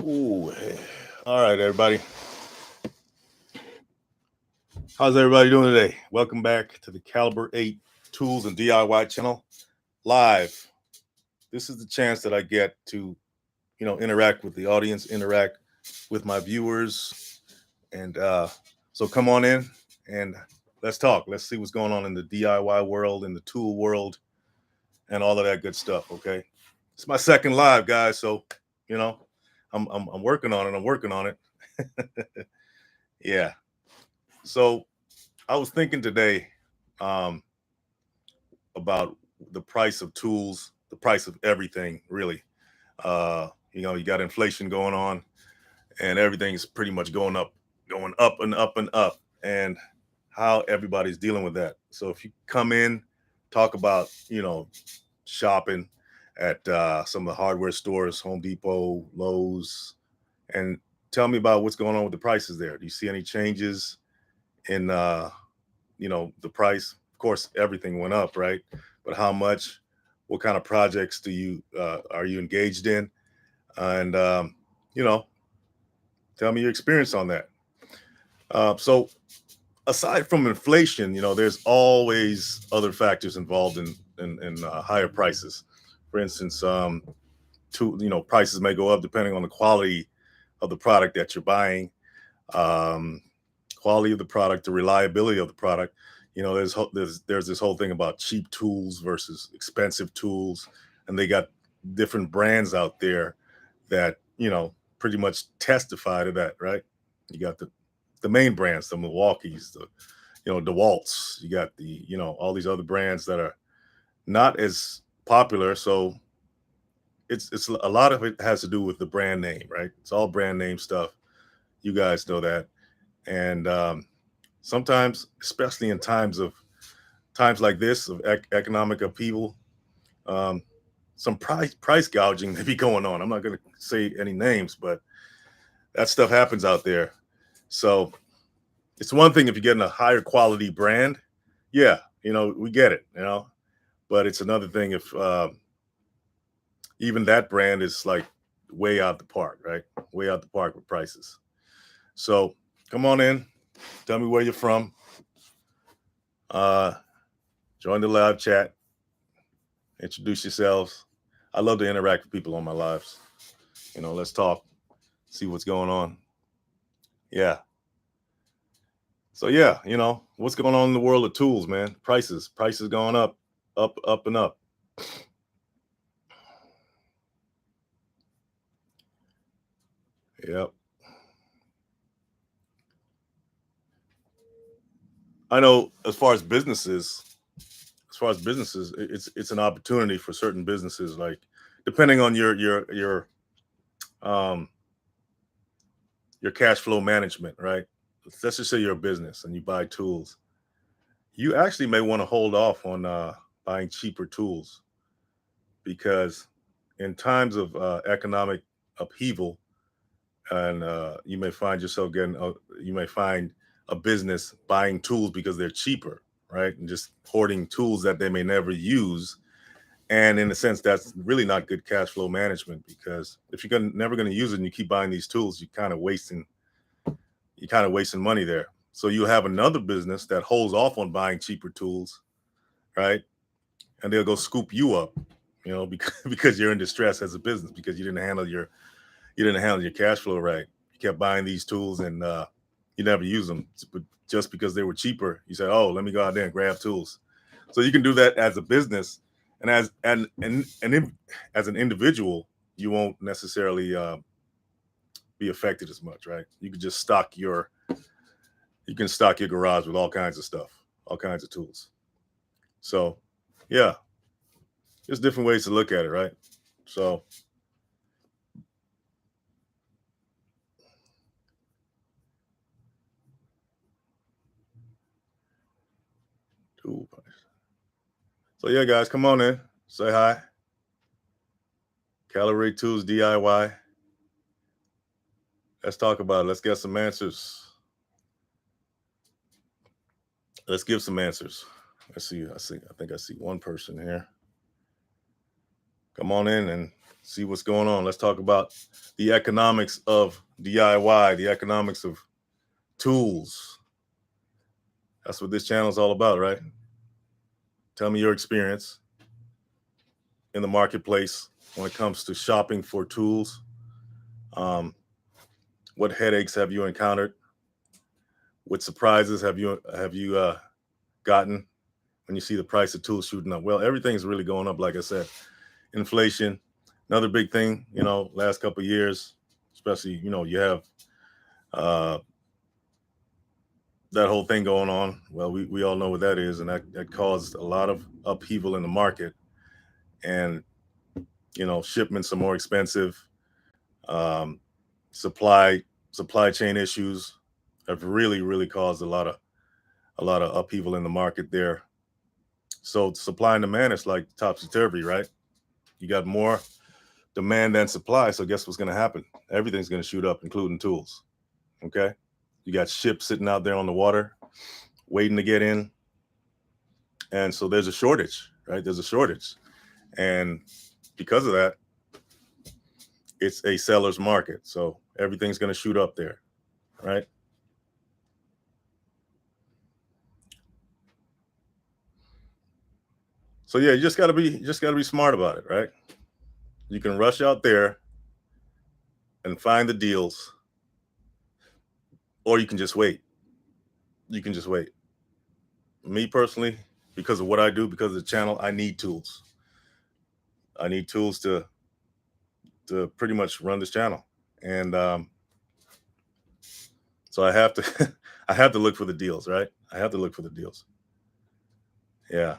Ooh, hey. All right, everybody. How's everybody doing today? Welcome back to the Caliber 8 Tools and DIY channel live. This is the chance that I get to, interact with the audience, interact with my viewers. And so come on in and let's talk. Let's see what's going on in the DIY world, in the tool world, and all of that good stuff. Okay. It's my second live, guys. So, you know, I'm working on it. I'm working on it. Yeah. So I was thinking today um, about the price of tools, the price of everything, really. You got inflation going on, and everything's pretty much going up and up and up, and how everybody's dealing with that. So if you come in, talk about shopping at some of the hardware stores, Home Depot, Lowe's, and tell me about what's going on with the prices there. Do you see any changes in the price? Of course, everything went up, right? But how much? What kind of projects do you are you engaged in? And you know tell me your experience on that. So aside from inflation, there's always other factors involved in higher prices. For instance, prices may go up depending on the quality of the product that you're buying, um, quality of the product, the reliability of the product. There's this whole thing about cheap tools versus expensive tools, and they got different brands out there that pretty much testify to that, right? You got the main brands, the Milwaukee's, the DeWalt's. You got the all these other brands that are not as popular. So it's a lot of it has to do with the brand name, right? It's all brand name stuff. You guys know that. And sometimes, especially in times like this of economic upheaval, um, some price gouging may be going on. I'm not going to say any names, but that stuff happens out there. So it's one thing if you're getting a higher quality brand, yeah, we get it, but it's another thing if even that brand is like way out the park, right? Way out the park with prices. So come on in, tell me where you're from. Uh, Join the live chat. Introduce yourselves. I love to interact with people on my lives. Let's talk, see what's going on. Yeah. So yeah, what's going on in the world of tools, man? Prices going up, up and up. Yep. I know as far as businesses, it's an opportunity for certain businesses, like depending on um your cash flow management, right? Let's just say you're a business and you buy tools. You actually may want to hold off on buying cheaper tools because in times of economic upheaval, and you may find a business buying tools because they're cheaper, right? And just hoarding tools that they may never use. And in a sense, that's really not good cash flow management because if never going to use it and you keep buying these tools, you're kind of wasting money there. So you have another business that holds off on buying cheaper tools, right? And they'll go scoop you up, because you're in distress as a business because you didn't handle your cash flow right. You kept buying these tools and you never use them, but just because they were cheaper, you said, "Oh, let me go out there and grab tools." So you can do that as a business, and as an individual, you won't necessarily be affected as much, right? You can stock your garage with all kinds of stuff, all kinds of tools. So, yeah, there's different ways to look at it, right? So, tool price. So yeah, guys, come on in, say hi. Calibrate Tools DIY. Let's talk about it. Let's get some answers. Let's give some answers. Let's see. I think I see one person here. Come on in and see what's going on. Let's talk about the economics of DIY, the economics of tools. That's what this channel is all about, right? Tell me your experience in the marketplace when it comes to shopping for tools. What headaches have you encountered? What surprises have you gotten when you see the price of tools shooting up? Well, everything's really going up, like I said. Inflation, another big thing, last couple of years, especially, you have that whole thing going on. Well, we all know what that is, and that caused a lot of upheaval in the market. And, shipments are more expensive. Supply chain issues have really caused a lot of upheaval in the market there. So supply and demand is like topsy-turvy, right? You got more demand than supply. So guess what's going to happen? Everything's going to shoot up, including tools. Okay. You got ships sitting out there on the water waiting to get in. And so there's a shortage, right? There's a shortage. And because of that, it's a seller's market. So everything's going to shoot up there, right? So yeah, you just gotta be smart about it, right? You can rush out there and find the deals, or you can just wait. You can just wait. Me personally, because of what I do, because of the channel, I need tools. I need tools to pretty much run this channel, and so I have to I have to look for the deals, right? I have to look for the deals. Yeah.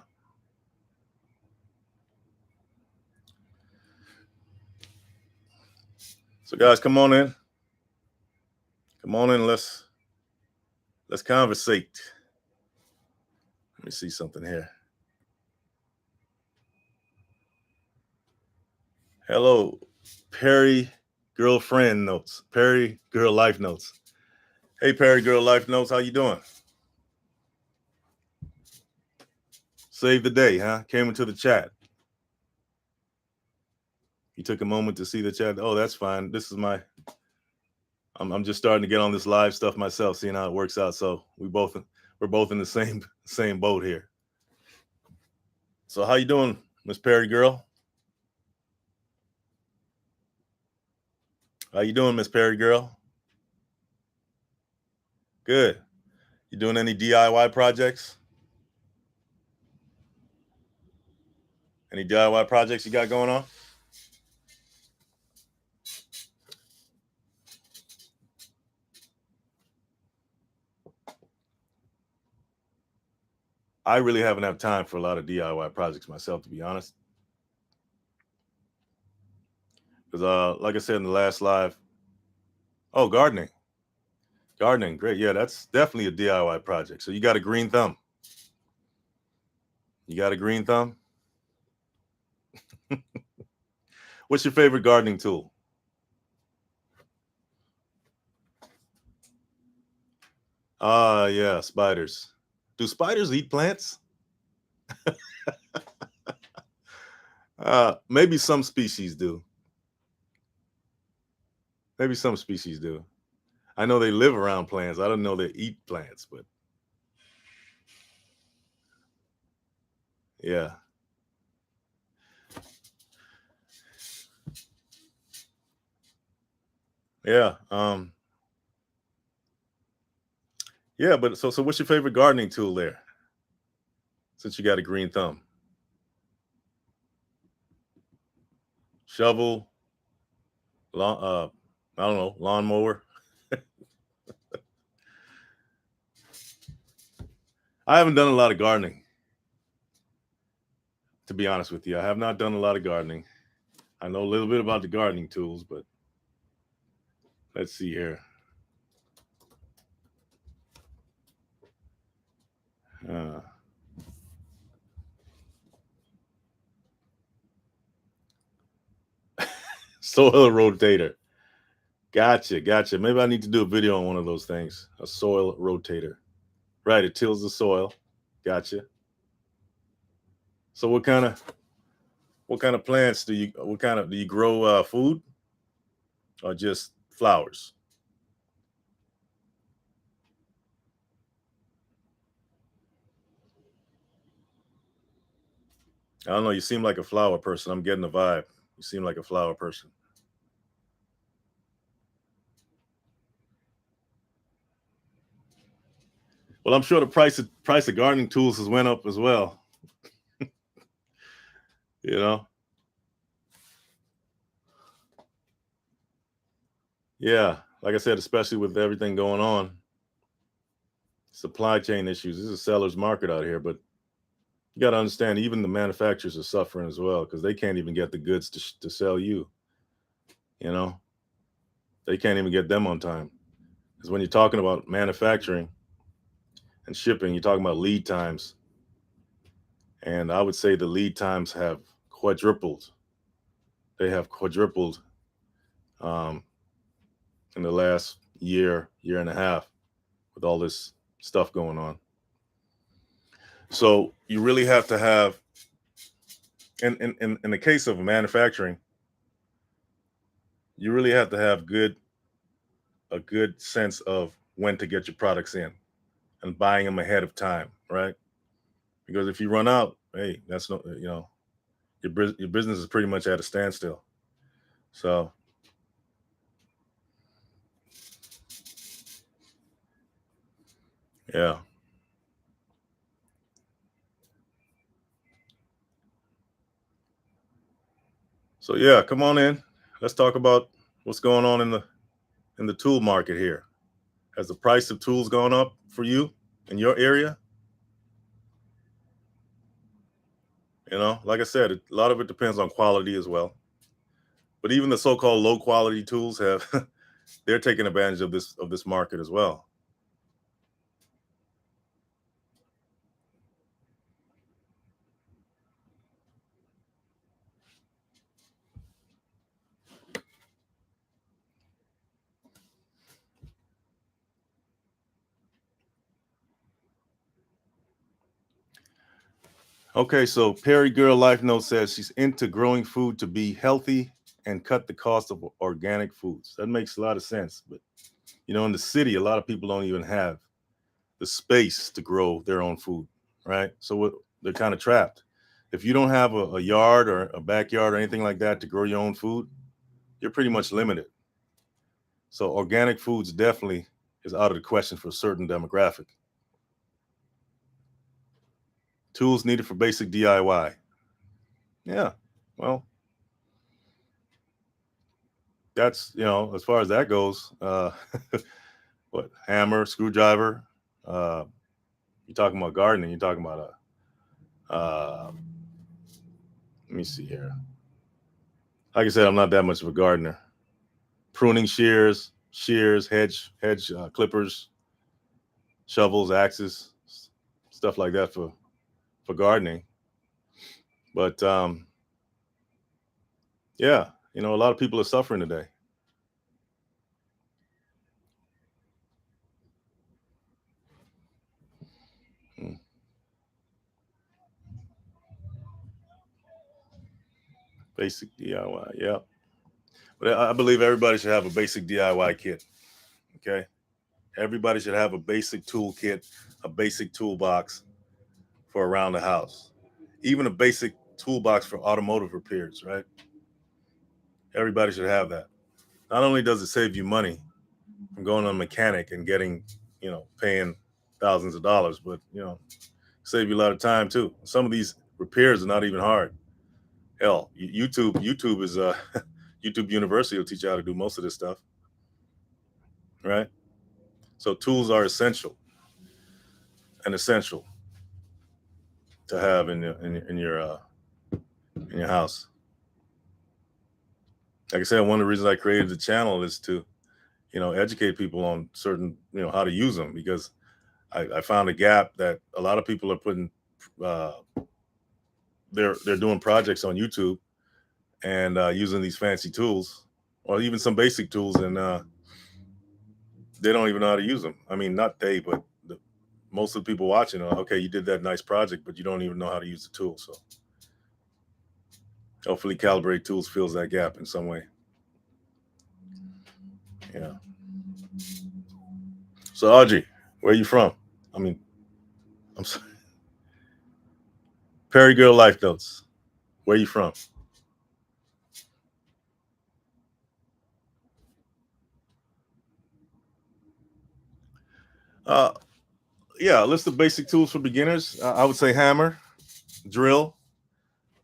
So guys, come on in. Come on in. Let's conversate. Let me see something here. Hello, Perry Girlfriend Notes. Perry Girl Life Notes. Hey, Perry Girl Life Notes. How you doing? Save the day, huh? Came into the chat. You took a moment to see the chat. Oh, that's fine. This is I'm just starting to get on this live stuff myself, seeing how it works out. So we're both in the same boat here. So how you doing, Miss Perry Girl? How you doing, Miss Perry Girl? Good. You doing any DIY projects? Any DIY projects you got going on? I really haven't had time for a lot of DIY projects myself, to be honest. Because like I said in the last live, oh, gardening. Gardening, great. Yeah, that's definitely a DIY project. So you got a green thumb. You got a green thumb? What's your favorite gardening tool? Yeah, spiders. Do spiders eat plants? Maybe some species do. Maybe some species do. I know they live around plants. I don't know they eat plants, but yeah. Yeah. Yeah, but so what's your favorite gardening tool there? Since you got a green thumb. Shovel, I don't know, lawnmower. I haven't done a lot of gardening, to be honest with you. I have not done a lot of gardening. I know a little bit about the gardening tools, but let's see here. Soil rotator. Gotcha. Maybe I need to do a video on one of those things. A soil rotator. Right, it tills the soil. Gotcha. So what kind What kind of plants do you? What kind of do you grow? Food or just flowers? I don't know. You seem like a flower person. I'm getting the vibe. You seem like a flower person. Well, I'm sure the price of gardening tools has went up as well. You know. Yeah. Like I said, especially with everything going on, supply chain issues. This is a seller's market out here, but you got to understand, even the manufacturers are suffering as well because they can't even get the goods to sell you. You know, they can't even get them on time. Because when you're talking about manufacturing and shipping, you're talking about lead times. And I would say the lead times have quadrupled. They have quadrupled um, in the last year and a half with all this stuff going on. So you really have to have, in the case of manufacturing, you really have to have a good sense of when to get your products in and buying them ahead of time, right? Because if you run out, hey, that's no, your business is pretty much at a standstill. So yeah, so yeah, come on in. Let's talk about what's going on in the tool market here. Has the price of tools gone up for you in your area? Like I said, a lot of it depends on quality as well. But even the so-called low quality tools have they're taking advantage of this market as well. Okay, so Perry Girl Life Note says she's into growing food to be healthy and cut the cost of organic foods. That makes a lot of sense. But in the city, a lot of people don't even have the space to grow their own food, right? So they're kind of trapped. If you don't have a yard or a backyard or anything like that to grow your own food, you're pretty much limited. So organic foods definitely is out of the question for a certain demographic. Tools needed for basic DIY. Yeah, well, that's as far as that goes. What hammer, screwdriver? Uh, you're talking about gardening. You're talking about a. Let me see here. Like I said, I'm not that much of a gardener. Pruning shears, hedge clippers, shovels, axes, stuff like that for gardening. But yeah, a lot of people are suffering today. Mm, basic DIY, yeah. But I believe everybody should have a basic DIY kit. Okay, everybody should have a basic tool kit, a basic toolbox for around the house, even a basic toolbox for automotive repairs. Right, everybody should have that. Not only does it save you money from going to a mechanic and getting, paying thousands of dollars, but save you a lot of time too. Some of these repairs are not even hard. Hell, YouTube is YouTube University will teach you how to do most of this stuff, right? So tools are essential to have in your house. Like I said, one of the reasons I created the channel is to educate people on certain how to use them, because I found a gap that a lot of people are putting uh, they're doing projects on YouTube and using these fancy tools or even some basic tools, and they don't even know how to use them. I mean, not they, but most of the people watching are okay. You did that nice project, but you don't even know how to use the tool. So Hopefully, Calibrate Tools fills that gap in some way. Yeah. So, Audrey, where are you from? I mean, I'm sorry. Perry Girl Life Notes. Where are you from? Uh, yeah, list of basic tools for beginners. I would say hammer, drill,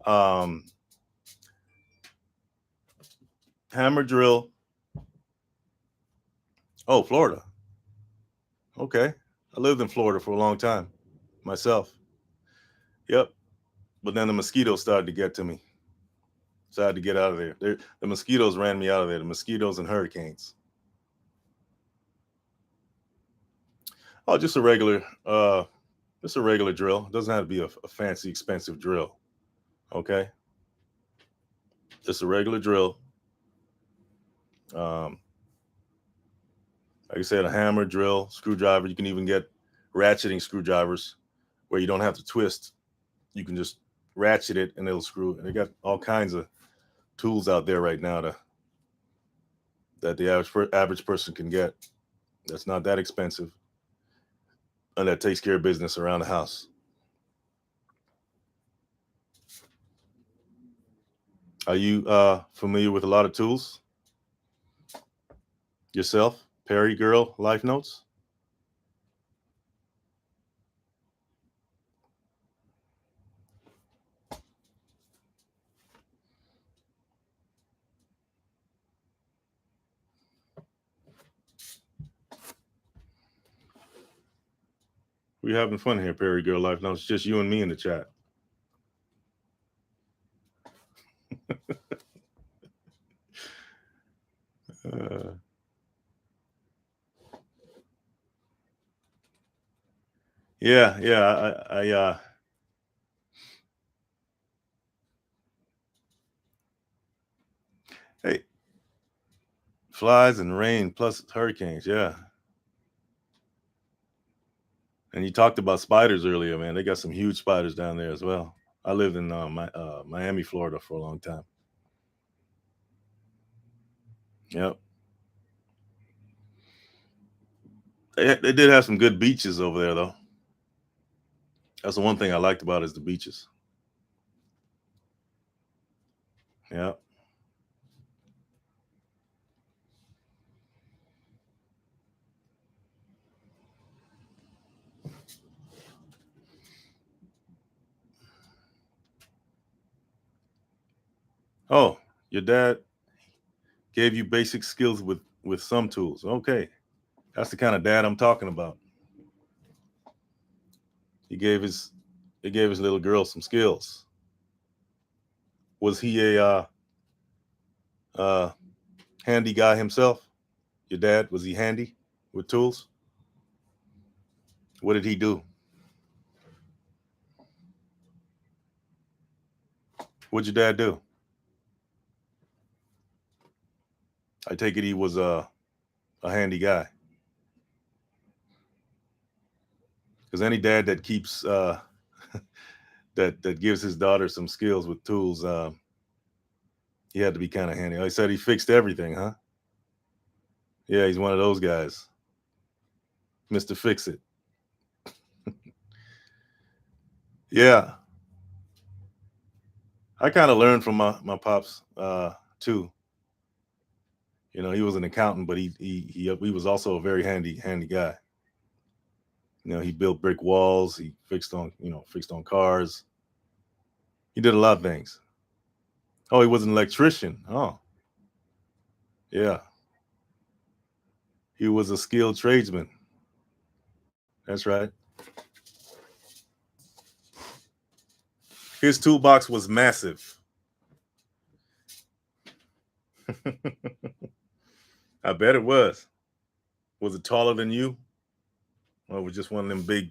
um, hammer, drill. Oh, Florida. Okay. I lived in Florida for a long time myself. Yep. But then the mosquitoes started to get to me. So I had to get out of there. The mosquitoes ran me out of there. The mosquitoes and hurricanes. Oh, just a regular drill. It doesn't have to be a fancy, expensive drill. Okay. Just a regular drill. Um, like I said, a hammer, drill, screwdriver. You can even get ratcheting screwdrivers where you don't have to twist. You can just ratchet it and it'll screw. And they got all kinds of tools out there right now that the average person can get. That's not that expensive, and that takes care of business around the house. Are you familiar with a lot of tools yourself? Perry Girl Life Notes. We're having fun here, Perry Girl Life Notes. Just you and me in the chat. Uh, yeah. Hey, flies and rain plus hurricanes. Yeah. And you talked about spiders earlier, man. They got some huge spiders down there as well. I lived in Miami, Florida for a long time. Yep. They did have some good beaches over there, though. That's the one thing I liked about it is the beaches. Yeah. Oh, your dad gave you basic skills with some tools. Okay, that's the kind of dad I'm talking about. He gave his he gave his little girl some skills. Was he a uh, handy guy himself? Your dad, was he handy with tools? What did he do? What'd your dad do? I take it he was a handy guy. Because any dad that keeps that gives his daughter some skills with tools, he had to be kind of handy. I said he fixed everything, huh? Yeah, he's one of those guys, Mister Fix It. Yeah, I kind of learned from my pops too. You know, he was an accountant, but he was also a very handy guy. You know, he built brick walls. He fixed on cars. He did a lot of things. Oh, he was an electrician. Oh, yeah, he was a skilled tradesman. That's right. His toolbox was massive. I bet it was. Was it taller than you? Or was it just one of them big,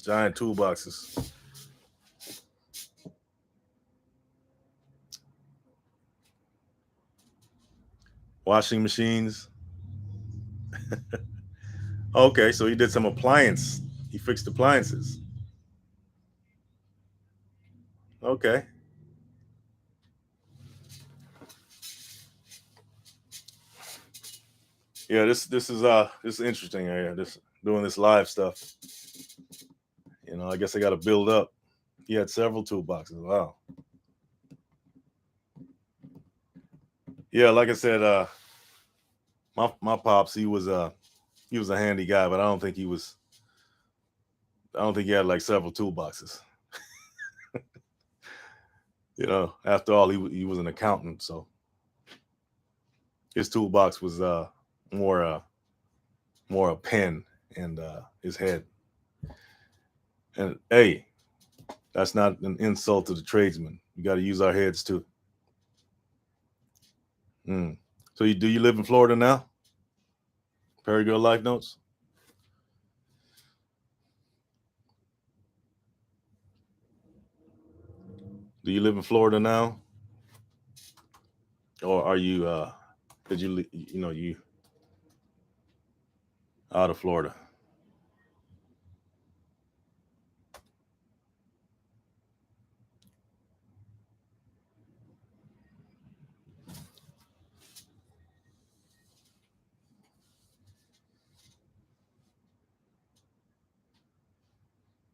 giant toolboxes? Washing machines. Okay, so he did some appliance. He fixed appliances. Okay. Yeah, this is interesting here. This doing this live stuff. I guess I got to build up. He had several toolboxes. Wow. Yeah, like I said, my pops, he was a handy guy, but I don't think he had like several toolboxes. After all, he was an accountant, so his toolbox was more a pen and his head. And hey, that's not an insult to the tradesman. You got to use our heads too. So do you live in Florida now? Perry Girl Life Notes. Do you live in Florida now, or are you? Did you out of Florida?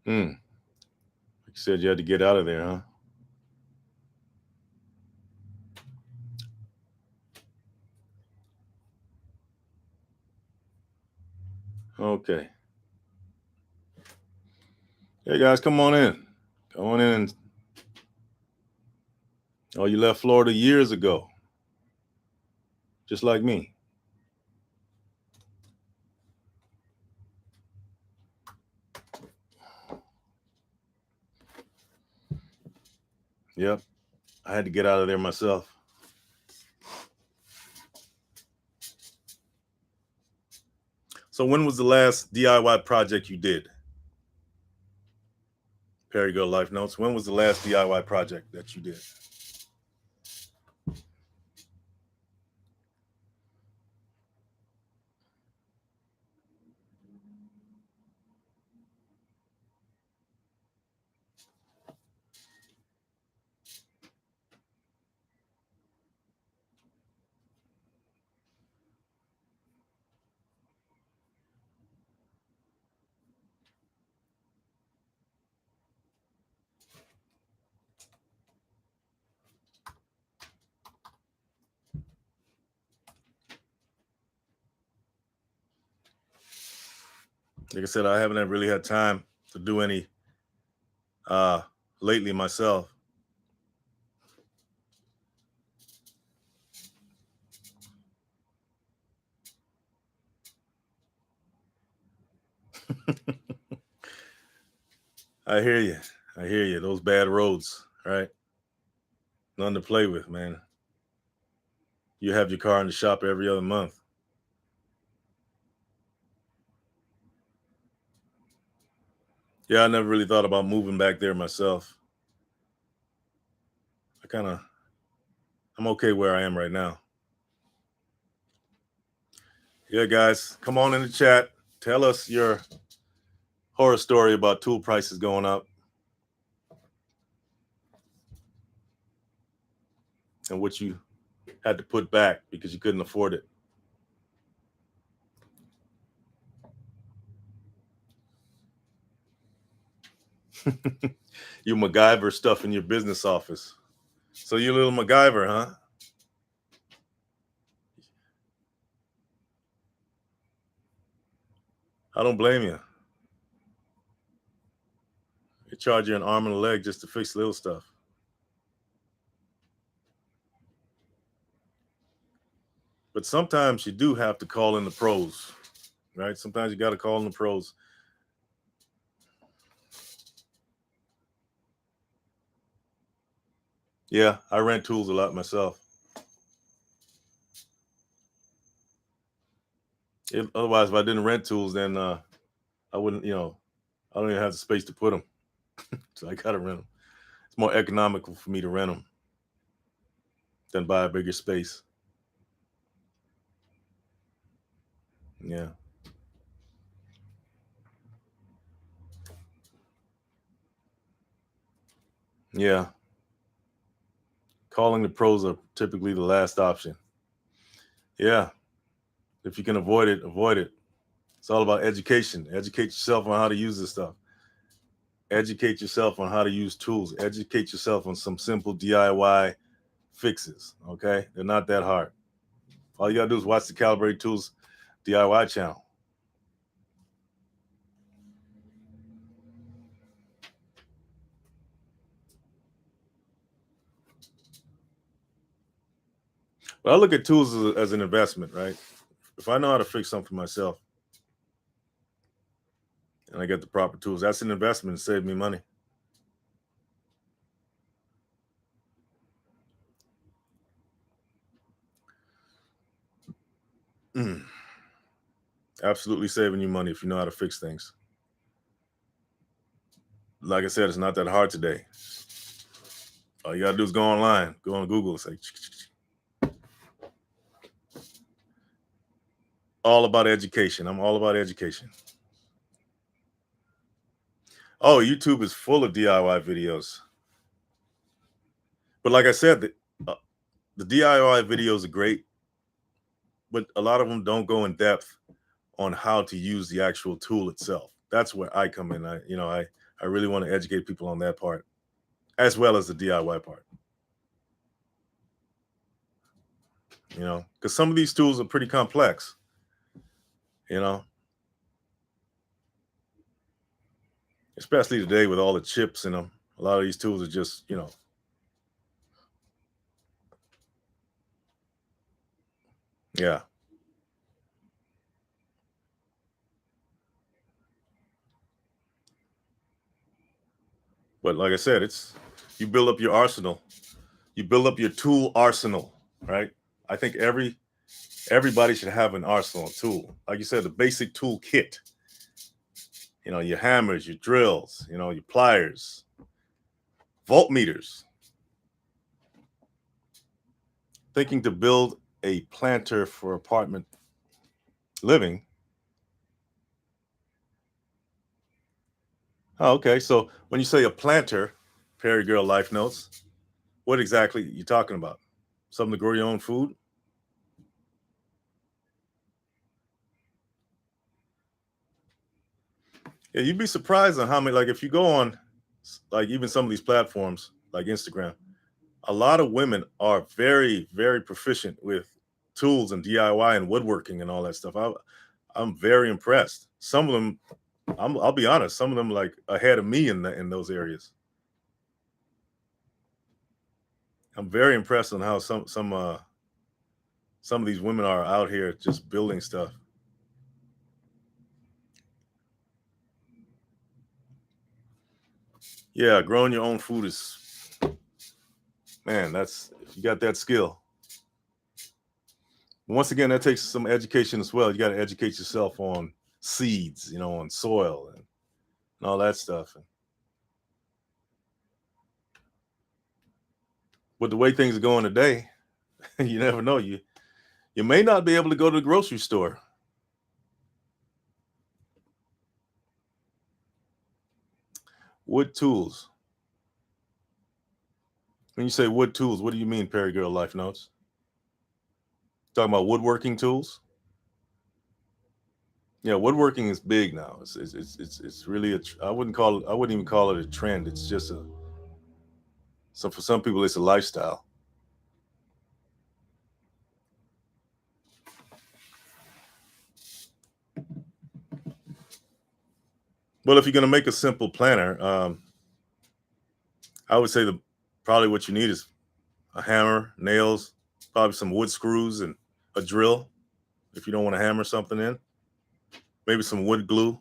Like you said, you had to get out of there, huh? Okay. Hey guys, come on in. Come on in. Oh, you left Florida years ago, just like me. Yep. I had to get out of there myself. So when was the last DIY project you did? Perry Girl Life Notes. When was the last DIY project that you did? Like I said, I haven't really had time to do any lately myself. I hear you. I hear you. Those bad roads, right? Nothing to play with, man. You have your car in the shop every other month. Yeah, I never really thought about moving back there myself. I'm okay where I am right now. Yeah, guys, come on in the chat. Tell us your horror story about tool prices going up and what you had to put back because you couldn't afford it. You MacGyver stuff in your business office. So you're a little MacGyver, huh? I don't blame you. They charge you an arm and a leg just to fix little stuff. But sometimes you do have to call in the pros, right? Sometimes you got to call in the pros. Yeah, I rent tools a lot myself. Otherwise, if I didn't rent tools, then I wouldn't, I don't even have the space to put them. So I got to rent them. It's more economical for me to rent them than buy a bigger space. Yeah. Yeah. Calling the pros are typically the last option. Yeah. If you can avoid it, avoid it. It's all about education. Educate yourself on how to use this stuff. Educate yourself on how to use tools. Educate yourself on some simple DIY fixes. Okay, they're not that hard. All you gotta do is watch the Calibrate Tools DIY channel. But I look at tools as an investment, right? If I know how to fix something myself and I get the proper tools, that's an investment to save me money. Absolutely saving you money if you know how to fix things. Like I said, it's not that hard today. All you gotta do is go online, go on Google, say all about education. I'm all about education. Oh, YouTube is full of DIY videos. But like I said, the DIY videos are great, but a lot of them don't go in depth on how to use the actual tool itself. That's where I come in. I really want to educate people on that part, as well as the DIY part. Because some of these tools are pretty complex. You know, especially today with all the chips in them. A lot of these tools are just, yeah. But like I said, it's you build up your arsenal. You build up your tool arsenal, right? I think everybody should have an arsenal tool. Like you said, the basic tool kit. Your hammers, your drills, your pliers, voltmeters. Thinking to build a planter for apartment living. Oh, okay. So when you say a planter, Perry Girl Life Notes, what exactly are you talking about? Something to grow your own food? Yeah, you'd be surprised on how many, like if you go on like even some of these platforms like Instagram, a lot of women are very, very proficient with tools and DIY and woodworking and all that stuff. I'm very impressed. Some of them, I'll be honest, some of them like ahead of me in those areas. I'm very impressed on how some of these women are out here just building stuff. Yeah, growing your own food is, man, that's if you got that skill. Once again, that takes some education as well. You got to educate yourself on seeds, on soil and all that stuff. But the way things are going today, you never know. You may not be able to go to the grocery store. Wood tools. When you say wood tools, what do you mean, Perry Girl Life Notes? Talking about woodworking tools? Yeah, woodworking is big now. It's really I I wouldn't even call it a trend. It's just so for some people it's a lifestyle. Well, if you're gonna make a simple planner, I would say the probably what you need is a hammer, nails, probably some wood screws, and a drill. If you don't want to hammer something in, maybe some wood glue,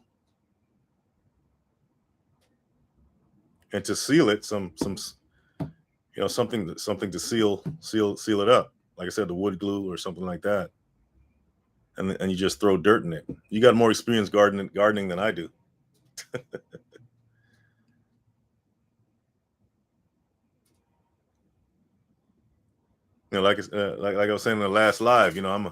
and to seal it, some something to seal it up. Like I said, the wood glue or something like that, and you just throw dirt in it. You got more experience gardening than I do. Like I was saying in the last live, I'm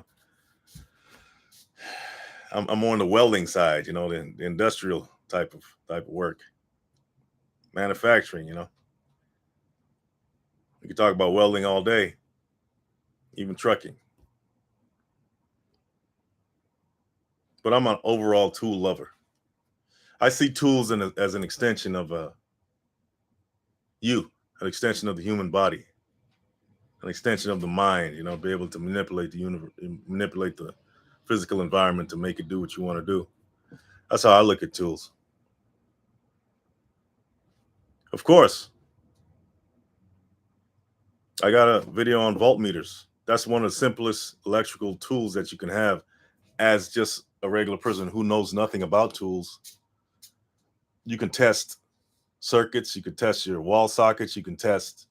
more on the welding side, the industrial type of work, manufacturing. We could talk about welding all day, even trucking. but I'm an overall tool lover. I see tools as an extension of you, an extension of the human body, an extension of the mind. Be able to manipulate the universe, manipulate the physical environment to make it do what you want to do. That's how I look at tools. Of course, I got a video on voltmeters. That's one of the simplest electrical tools that you can have as just a regular person who knows nothing about tools. You can test circuits, you can test your wall sockets, you can test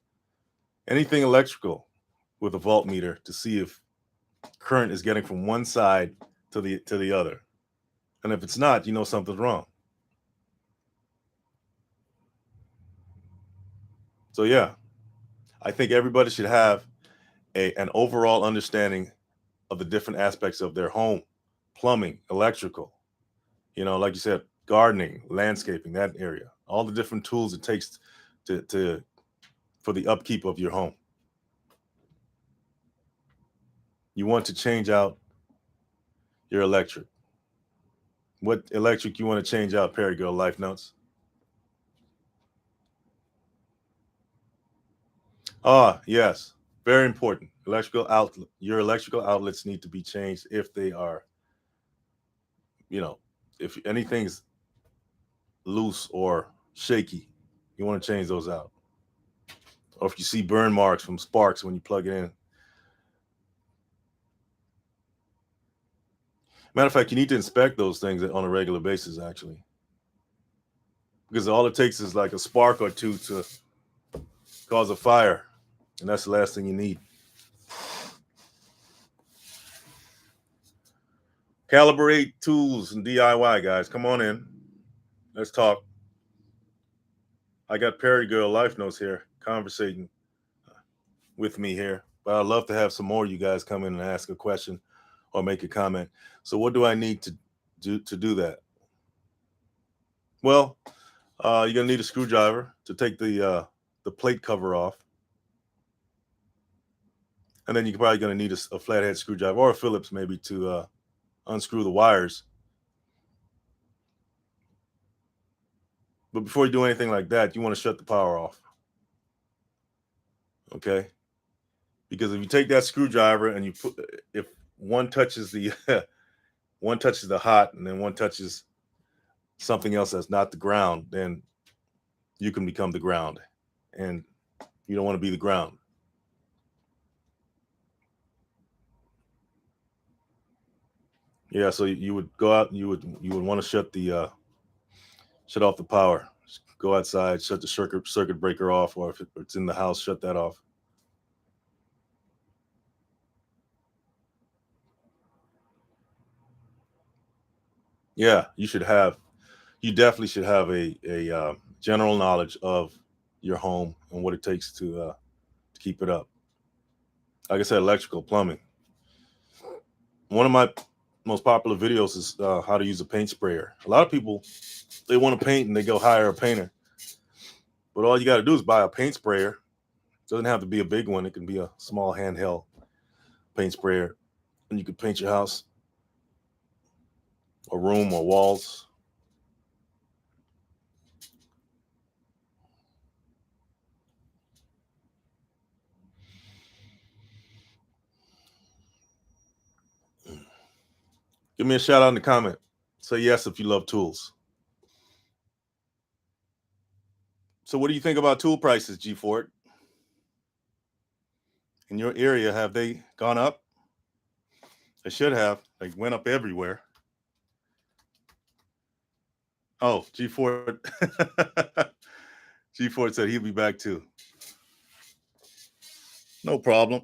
anything electrical with a voltmeter to see if current is getting from one side to the other. And if it's not, you know something's wrong. So yeah, I think everybody should have an overall understanding of the different aspects of their home, plumbing, electrical, like you said, gardening, landscaping, that area, all the different tools it takes to for the upkeep of your home. You want to change out your electric. What electric you want to change out, Perry Girl Life Notes? Yes. Very important. Your electrical outlets need to be changed if they are, if anything's loose or shaky, you want to change those out. Or if you see burn marks from sparks when you plug it in. Matter of fact, you need to inspect those things on a regular basis, actually. Because all it takes is like a spark or two to cause a fire. And that's the last thing you need. Calibrate tools and DIY, guys. Come on in. Let's talk. I got Perry Girl Life Notes here conversating with me here. But I'd love to have some more of you guys come in and ask a question or make a comment. So what do I need to do that? Well, you're gonna need a screwdriver to take the plate cover off, and then you're probably gonna need a flathead screwdriver or a Phillips maybe to unscrew the wires. But before you do anything like that, you want to shut the power off. Okay? Because if you take that screwdriver and if one touches the one touches the hot and then one touches something else that's not the ground, then you can become the ground. And you don't want to be the ground. Yeah, so you would go out and you would want to shut off the power. Go outside, shut the circuit breaker off, or if it's in the house, shut that off. Yeah, you definitely should have a general knowledge of your home and what it takes to keep it up. Like I said, electrical, plumbing. One of my most popular videos is how to use a paint sprayer. A lot of people, they want to paint and they go hire a painter, but all you got to do is buy a paint sprayer. It doesn't have to be a big one. It can be a small handheld paint sprayer, and you can paint your house, a room, or walls. Give me a shout out in the comment. Say yes if you love tools. So what do you think about tool prices, G Ford? In your area, have they gone up? They should have. They went up everywhere. Oh, G Ford. G Ford said he'll be back too. No problem.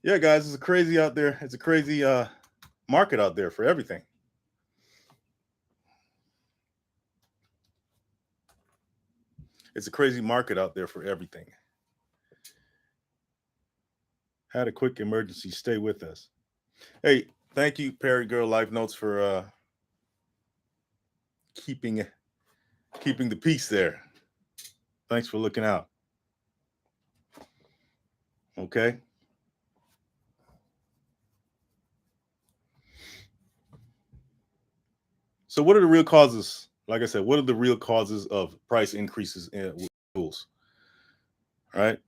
Yeah, guys, it's crazy out there. It's a crazy market out there for everything. It's a crazy market out there for everything. Had a quick emergency. Stay with us. Hey, thank you, Perry Girl Life Notes, for keeping the peace there. Thanks for looking out. Okay. So what are the real causes? Like I said, what are the real causes of price increases in tools? Right?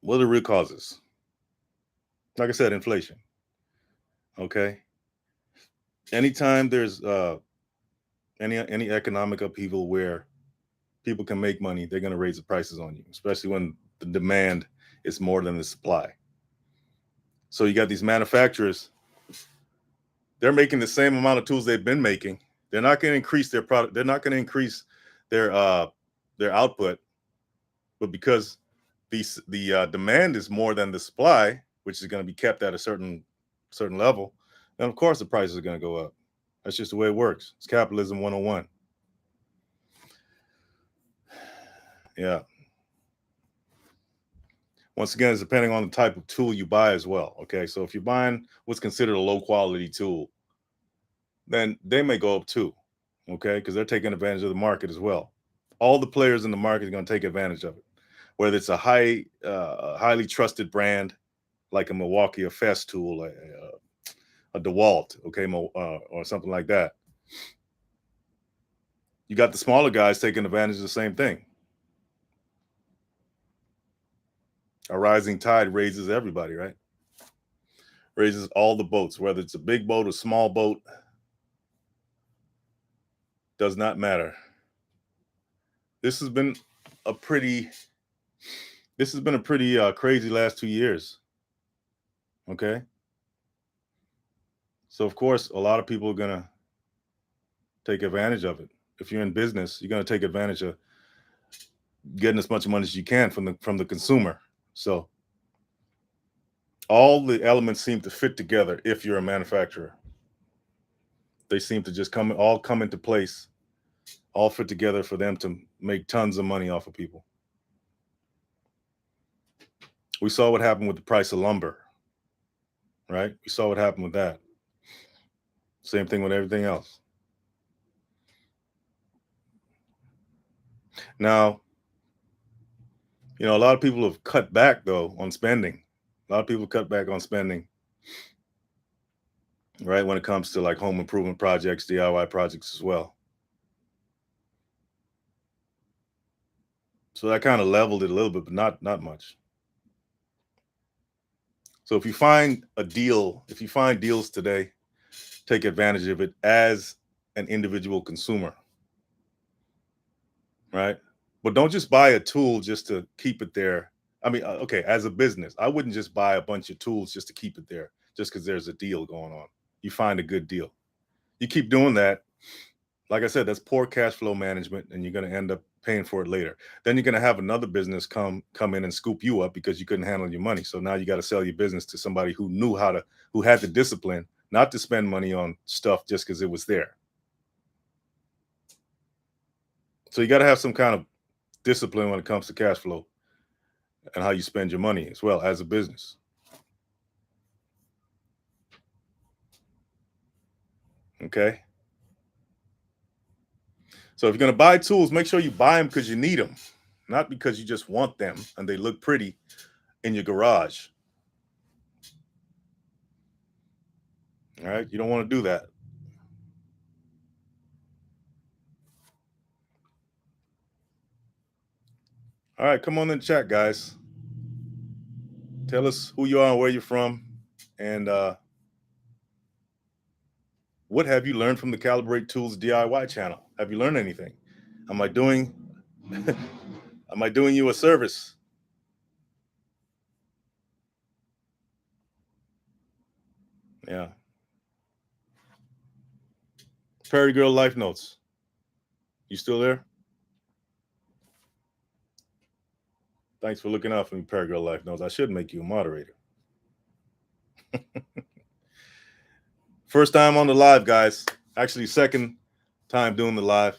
What are the real causes? Like I said, inflation. Okay. Anytime there's any economic upheaval where people can make money, they're going to raise the prices on you, especially when the demand is more than the supply. So you got these manufacturers, they're making the same amount of tools they've been making. They're not going to increase their product. They're not going to increase their output, but because the demand is more than the supply, which is going to be kept at a certain level, then of course the prices are going to go up. That's just the way it works. It's capitalism 101. Yeah. Once again, it's depending on the type of tool you buy as well. Okay. So if you're buying what's considered a low quality tool, then they may go up too. Okay. Because they're taking advantage of the market as well. All the players in the market are going to take advantage of it. Whether it's a highly trusted brand like a Milwaukee or Fest tool, a DeWalt, okay, or something like that. You got the smaller guys taking advantage of the same thing. A rising tide raises everybody, right? Raises all the boats, whether it's a big boat or small boat, does not matter. This has been a pretty crazy last 2 years. Okay. So of course, a lot of people are gonna take advantage of it. If you're in business, you're gonna take advantage of getting as much money as you can from the consumer. So all the elements seem to fit together if you're a manufacturer. They seem to just come into place, all fit together for them to make tons of money off of people. We saw what happened with the price of lumber, right? We saw what happened with that. Same thing with everything else. Now, a lot of people have cut back though on spending. A lot of people cut back on spending, right? When it comes to like home improvement projects, DIY projects as well. So that kind of leveled it a little bit, but not much. So if you find deals today, take advantage of it as an individual consumer, right? But don't just buy a tool just to keep it there. I mean, okay, as a business, I wouldn't just buy a bunch of tools just to keep it there, just because there's a deal going on. You find a good deal. You keep doing that, like I said, that's poor cash flow management, and you're going to end up paying for it later. Then you're going to have another business come in and scoop you up because you couldn't handle your money. So now you got to sell your business to somebody who had the discipline not to spend money on stuff just because it was there. So you got to have some kind of discipline when it comes to cash flow and how you spend your money as well as a business. Okay. So if you're going to buy tools, make sure you buy them because you need them, not because you just want them and they look pretty in your garage. All right. You don't want to do that. All right. Come on in the chat, guys. Tell us who you are and where you're from. And what have you learned from the Calibrate Tools DIY channel? Have you learned anything? Am I doing you a service? Yeah. Perry Girl Life Notes. You still there? Thanks for looking out for me, Perry Girl Life Notes. I should make you a moderator. First time on the live, guys. Actually, second time doing the live.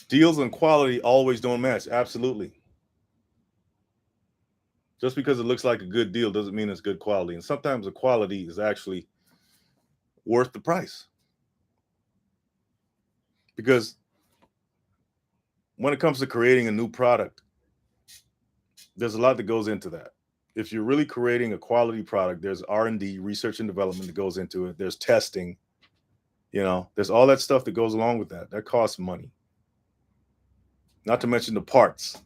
Deals and quality always don't match. Absolutely. Just because it looks like a good deal doesn't mean it's good quality. And sometimes the quality is actually worth the price. Because when it comes to creating a new product, there's a lot that goes into that. if you're really creating a quality product, there's R&D, research and development that goes into it. There's testing, there's all that stuff that goes along with that. That costs money. Not to mention the parts.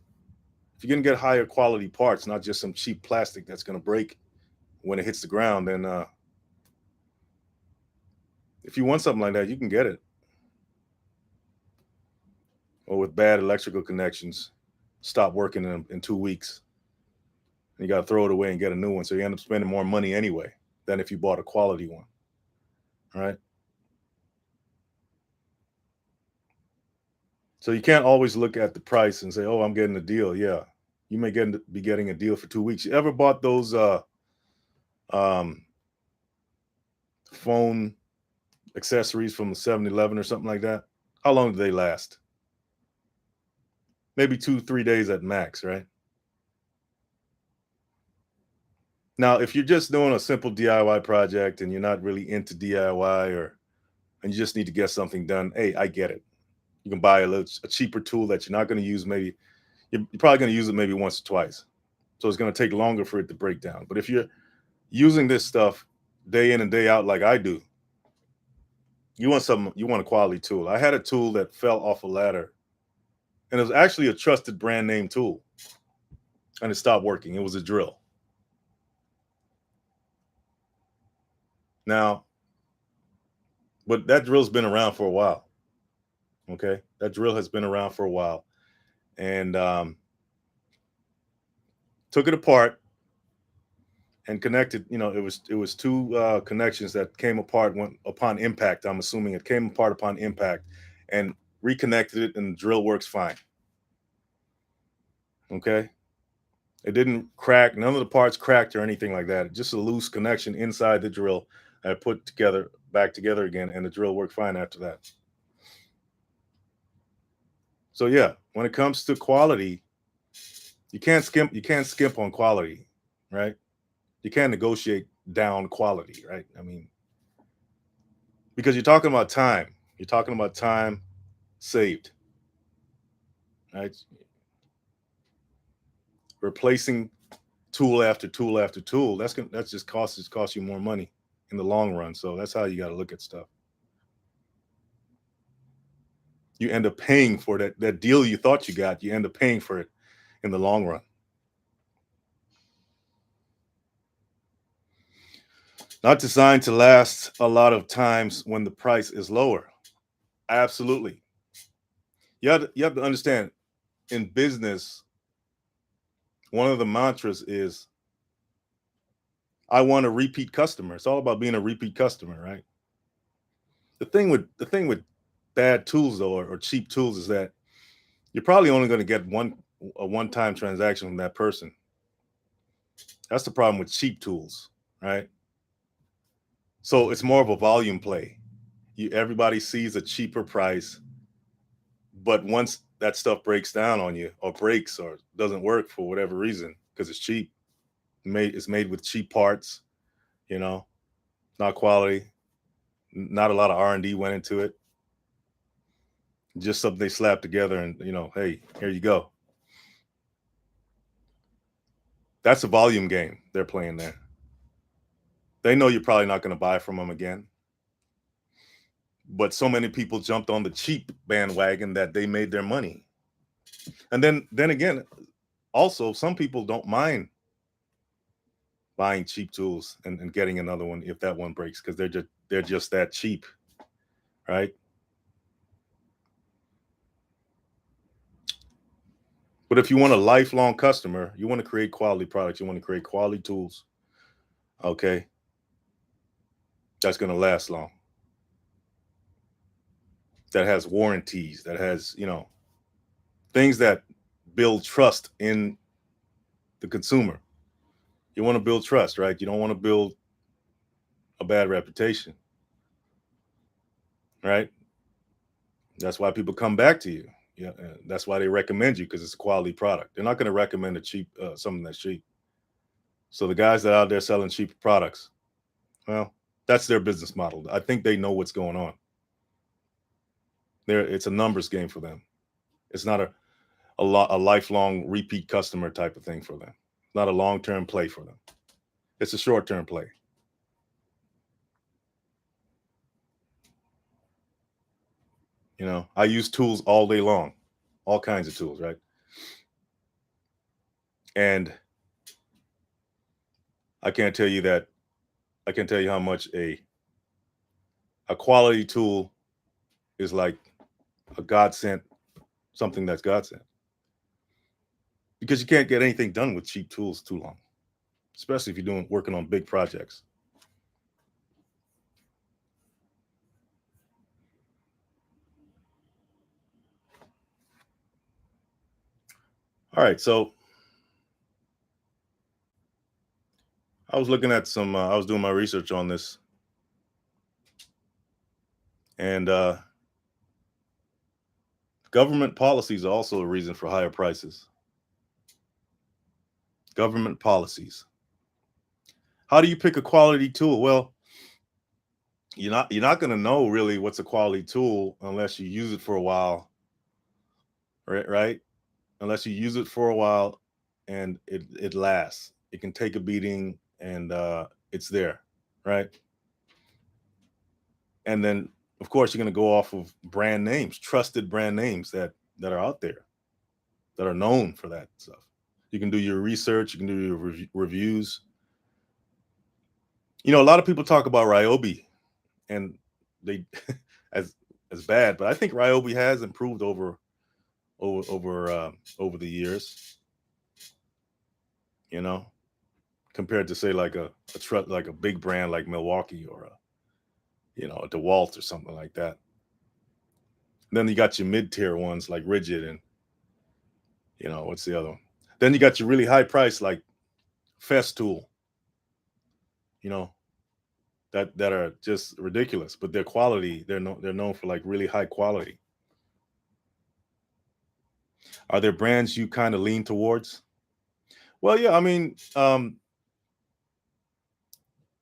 If you're going to get higher quality parts, not just some cheap plastic that's going to break when it hits the ground, then if you want something like that, you can get it. Or with bad electrical connections, stop working in 2 weeks. And you got to throw it away and get a new one. So you end up spending more money anyway than if you bought a quality one. All right. So you can't always look at the price and say, "Oh, I'm getting a deal." Yeah, you may be getting a deal for 2 weeks. You ever bought those um, phone accessories from 7-Eleven or something like that? How long do they last? Maybe 2-3 days at max, right? Now, if you're just doing a simple DIY project and you're not really into DIY and you just need to get something done, hey, I get it. You can buy a cheaper tool that you're not going to use. Maybe you're probably going to use it maybe once or twice. So it's going to take longer for it to break down. But if you're using this stuff day in and day out like I do, you want a quality tool. I had a tool that fell off a ladder, and it was actually a trusted brand name tool, and it stopped working. It was a drill. Now, but that drill's been around for a while. Okay, that drill has been around for a while, and took it apart and connected. It was two connections that came apart upon impact. I'm assuming it came apart upon impact, and reconnected it, and the drill works fine. Okay, it didn't crack. None of the parts cracked or anything like that. Just a loose connection inside the drill. I put back together again, and the drill worked fine after that. So yeah, when it comes to quality, you can't skimp. You can't skimp on quality, right? You can't negotiate down quality, right? I mean, because you're talking about time. You're talking about time saved, right? Replacing tool after tool after tool. That's just cost you more money in the long run. So that's how you got to look at stuff. You end up paying for that deal you thought you got. You end up paying for it in the long run. Not designed to last a lot of times when the price is lower. Absolutely. You have to understand, in business, one of the mantras is, I want a repeat customer. It's all about being a repeat customer, right? The thing with bad tools though, or cheap tools, is that you're probably only going to get a one-time transaction from that person. That's the problem with cheap tools, right? So it's more of a volume play. Everybody sees a cheaper price, but once that stuff breaks down on you, or breaks, or doesn't work for whatever reason, because it's cheap, it's made with cheap parts, not quality, not a lot of R&D went into it, just something they slapped together, and hey, here you go. That's a volume game they're playing there. They know you're probably not going to buy from them again, but so many people jumped on the cheap bandwagon that they made their money. And then again, also, some people don't mind buying cheap tools and getting another one if that one breaks, because they're just that cheap, right? But if you want a lifelong customer, you want to create quality products, you want to create quality tools, okay, that's going to last long, that has warranties, that has things that build trust in the consumer. You want to build trust, right? You don't want to build a bad reputation, right? That's why people come back to you. Yeah, that's why they recommend you, because it's a quality product. They're not going to recommend a cheap something that's cheap. So the guys that are out there selling cheap products, well, that's their business model. I think they know what's going on. It's a numbers game for them. It's not a lifelong repeat customer type of thing for them. It's not a long-term play for them. It's a short-term play. You know, I use tools all day long, all kinds of tools, right? And I can't tell you how much a quality tool is like a godsend, something that's godsend. Because you can't get anything done with cheap tools too long, especially if you're working on big projects. All right, so I was looking at I was doing my research on this, and government policies are also a reason for higher prices. Government policies. How do you pick a quality tool? Well, you're not going to know really what's a quality tool unless you use it for a while, right? Unless you use it for a while and it lasts. It can take a beating and it's there, right? And then of course you're going to go off of brand names, trusted brand names that are out there, that are known for that stuff. You can do your research, you can do your reviews. You know, a lot of people talk about Ryobi and they as bad, but I think Ryobi has improved over the years, you know, compared to say like like a big brand like Milwaukee or a DeWalt or something like that. And then you got your mid-tier ones like Rigid and what's the other one? Then you got your really high price like Festool, you know, that are just ridiculous, but their quality, they're known for like really high quality. Are there brands you kind of lean towards? Well, yeah, I mean,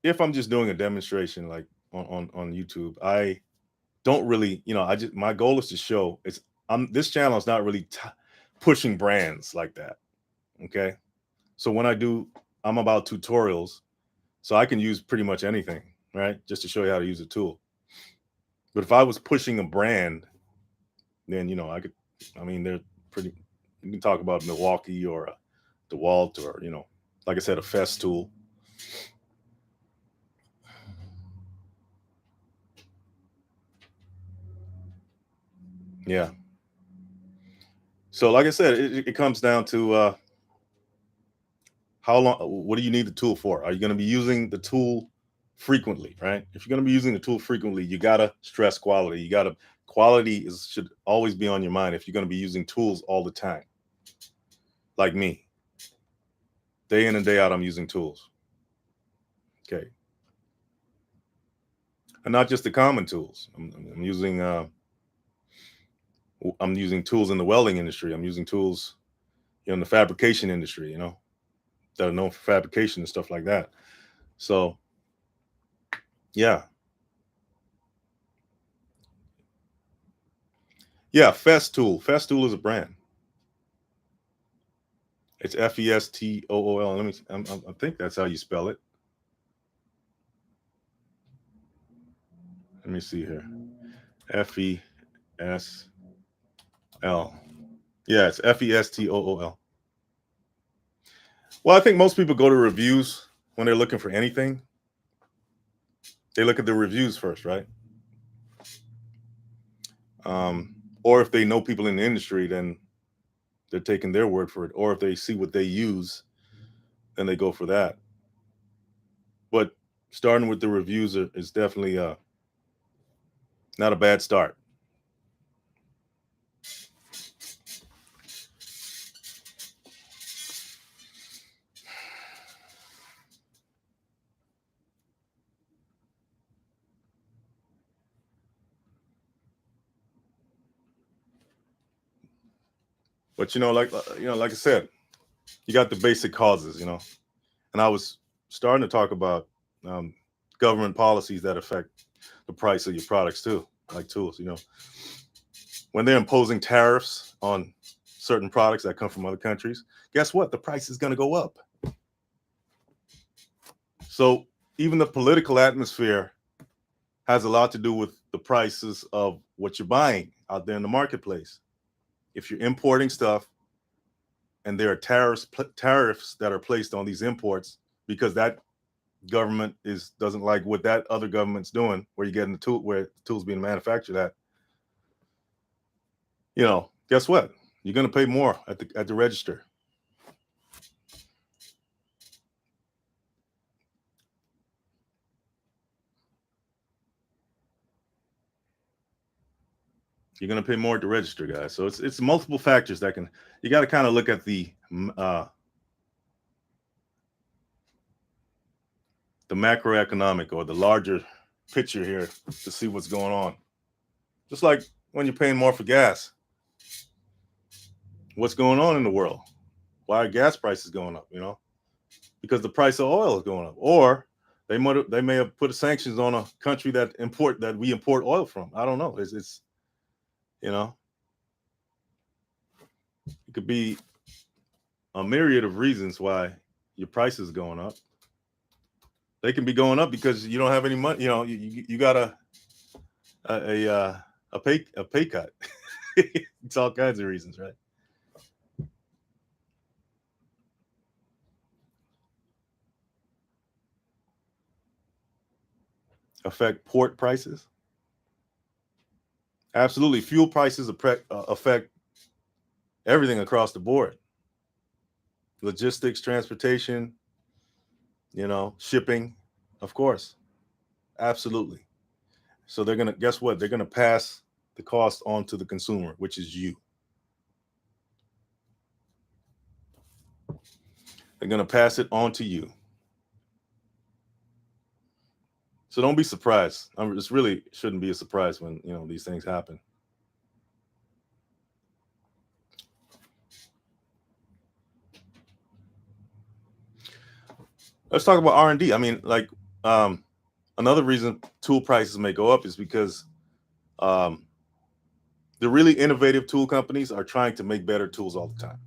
if I'm just doing a demonstration like on YouTube, I don't really, my goal is to show this channel is not really pushing brands like that. Okay. So when I'm about tutorials, so I can use pretty much anything, right? Just to show you how to use a tool. But if I was pushing a brand, then, they're pretty, you can talk about Milwaukee or a DeWalt or, like I said, a Festool. Yeah. So like I said, it comes down to how long, what do you need the tool for? Are you going to be using the tool frequently, right? If you're going to be using the tool frequently, you got to stress quality. Quality should always be on your mind if you're going to be using tools all the time. Like me. Day in and day out, I'm using tools. Okay. And not just the common tools. I'm using tools in the welding industry. I'm using tools in the fabrication industry, that are known for fabrication and stuff like that. So, yeah. Yeah, Festool. Festool is a brand. It's Festool. I think that's how you spell it. Let me see here. Festool. Yeah, it's Festool. Well, I think most people go to reviews when they're looking for anything. They look at the reviews first, right? Or if they know people in the industry, then they're taking their word for it. Or if they see what they use, then they go for that. But starting with the reviews is definitely not a bad start. But like I said, you got the basic causes, and I was starting to talk about government policies that affect the price of your products too, like tools. When they're imposing tariffs on certain products that come from other countries, guess what? The price is going to go up. So even the political atmosphere has a lot to do with the prices of what you're buying out there in the marketplace. If you're importing stuff and there are tariffs that are placed on these imports because that government doesn't like what that other government's doing, where you're getting the tool, where the tool's being manufactured at, guess what? You're going to pay more at the register. You're going to pay more at the register, guys. So it's multiple factors you got to kind of look at the macroeconomic or the larger picture here to see what's going on. Just like when you're paying more for gas, what's going on in the world? Why are gas prices going up? Because the price of oil is going up, or they may have put sanctions on a country that we import oil from. I don't know. It's it could be a myriad of reasons why your price is going up. They can be going up because you don't have any money. You got a pay cut. It's all kinds of reasons, right? Affect port prices. Absolutely, fuel prices affect everything across the board. Logistics, transportation, shipping, of course, absolutely. So guess what? They're gonna pass the cost on to the consumer, which is you. They're gonna pass it on to you. So don't be surprised. This really shouldn't be a surprise when these things happen. Let's talk about R&D. I mean, another reason tool prices may go up is because the really innovative tool companies are trying to make better tools all the time.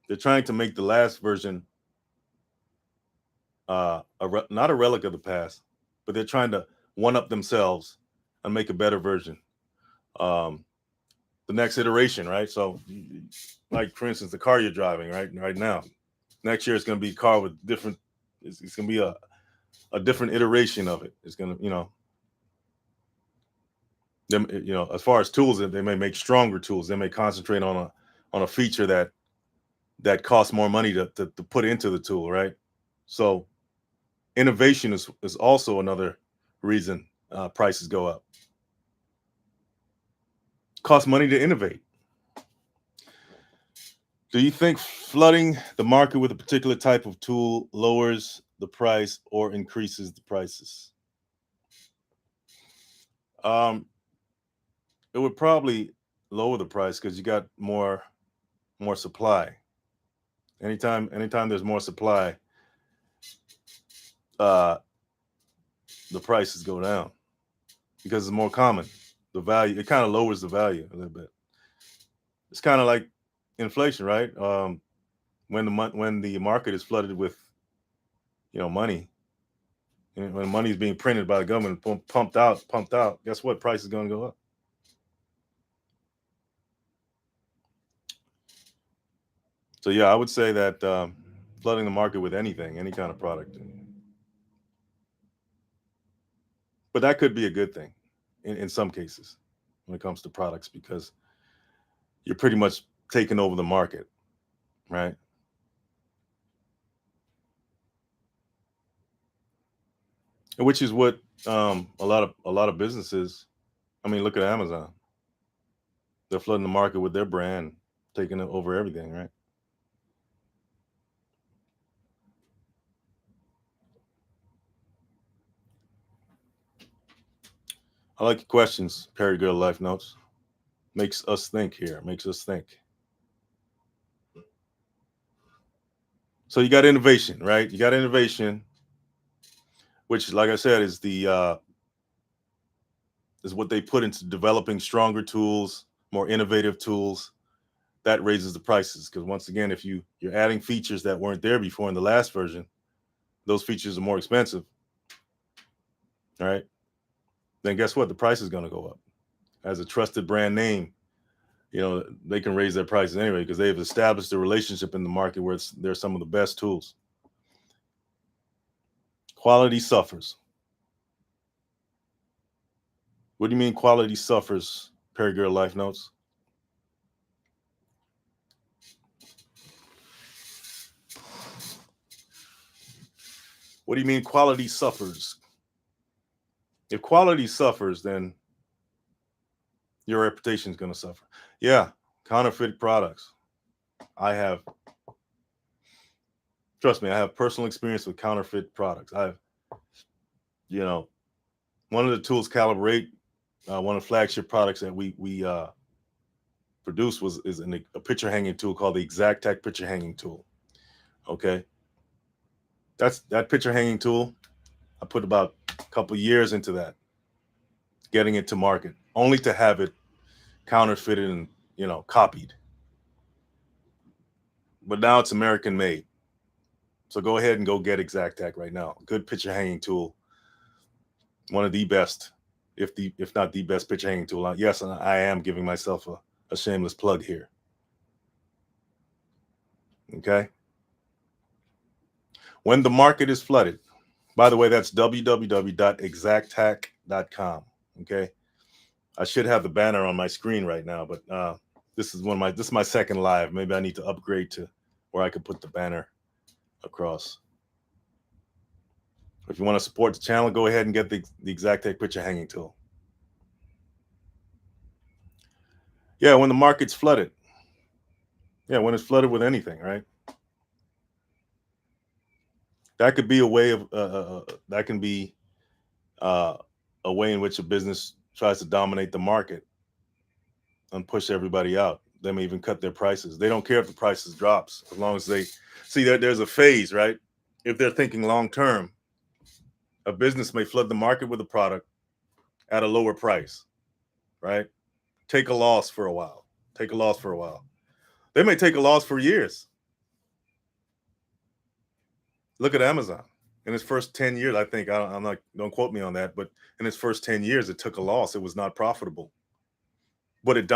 They're trying to make the last version not a relic of the past, but they're trying to one up themselves and make a better version. The next iteration, right? So, like for instance, the car you're driving right now. Next year, it's going to be a car with different. It's going to be a different iteration of it. It's going to, as far as tools, they may make stronger tools. They may concentrate on a feature that costs more money to put into the tool, right? So innovation is also another reason prices go up. Costs money to innovate. Do you think flooding the market with a particular type of tool lowers the price or increases the prices? It would probably lower the price because you got more supply. Anytime there's more supply, the prices go down because it's more common. The value, it kind of lowers the value a little bit. It's kind of like inflation, right? When the market is flooded with money, and when money is being printed by the government, pumped out, guess what? Price is going to go up. So yeah, I would say that flooding the market with any kind of product, but that could be a good thing in some cases when it comes to products because you're pretty much taking over the market, right? Which is what a lot of businesses. I mean, look at Amazon. They're flooding the market with their brand, taking over everything, right? I like your questions, Perry Girl Life Notes. Makes us think here. Makes us think. So you got innovation, right? You got innovation, which, like I said, is is what they put into developing stronger tools, more innovative tools. That raises the prices because once again, if you're adding features that weren't there before in the last version, those features are more expensive, all right, then guess what? The price is going to go up. As a trusted brand name, they can raise their prices anyway because they've established a relationship in the market where they're some of the best tools. Quality suffers. What do you mean quality suffers, Perry Girl Life Notes? What do you mean quality suffers? If quality suffers, then your reputation is going to suffer. Yeah, counterfeit products. Trust me, I have personal experience with counterfeit products. One of the tools, Calibrate, one of the flagship products that we produced is a picture hanging tool called the Exactac picture hanging tool. Okay. That picture hanging tool, I put about a couple years into that, getting it to market, only to have it counterfeited and, copied. But now it's American made. So go ahead and go get Exactac right now. Good picture hanging tool. One of the best, if not the best picture hanging tool. Yes, and I am giving myself a shameless plug here. Okay. When the market is flooded, by the way, that's www.exactac.com. Okay. I should have the banner on my screen right now, but this is my second live. Maybe I need to upgrade to where I could put the banner across. If you want to support the channel, go ahead and get the Exactac picture hanging tool. Yeah, when the market's flooded. Yeah, when it's flooded with anything, right? That could be a way of that can be a way in which a business tries to dominate the market and push everybody out. They may even cut their prices. They don't care if the prices drops as long as they see that there's a phase, right? If they're thinking long term, a business may flood the market with a product at a lower price, right? Take a loss for a while. They may take a loss for years. Look at Amazon. In its first 10 years, I think, don't quote me on that, but in its first 10 years, it took a loss. It was not profitable. But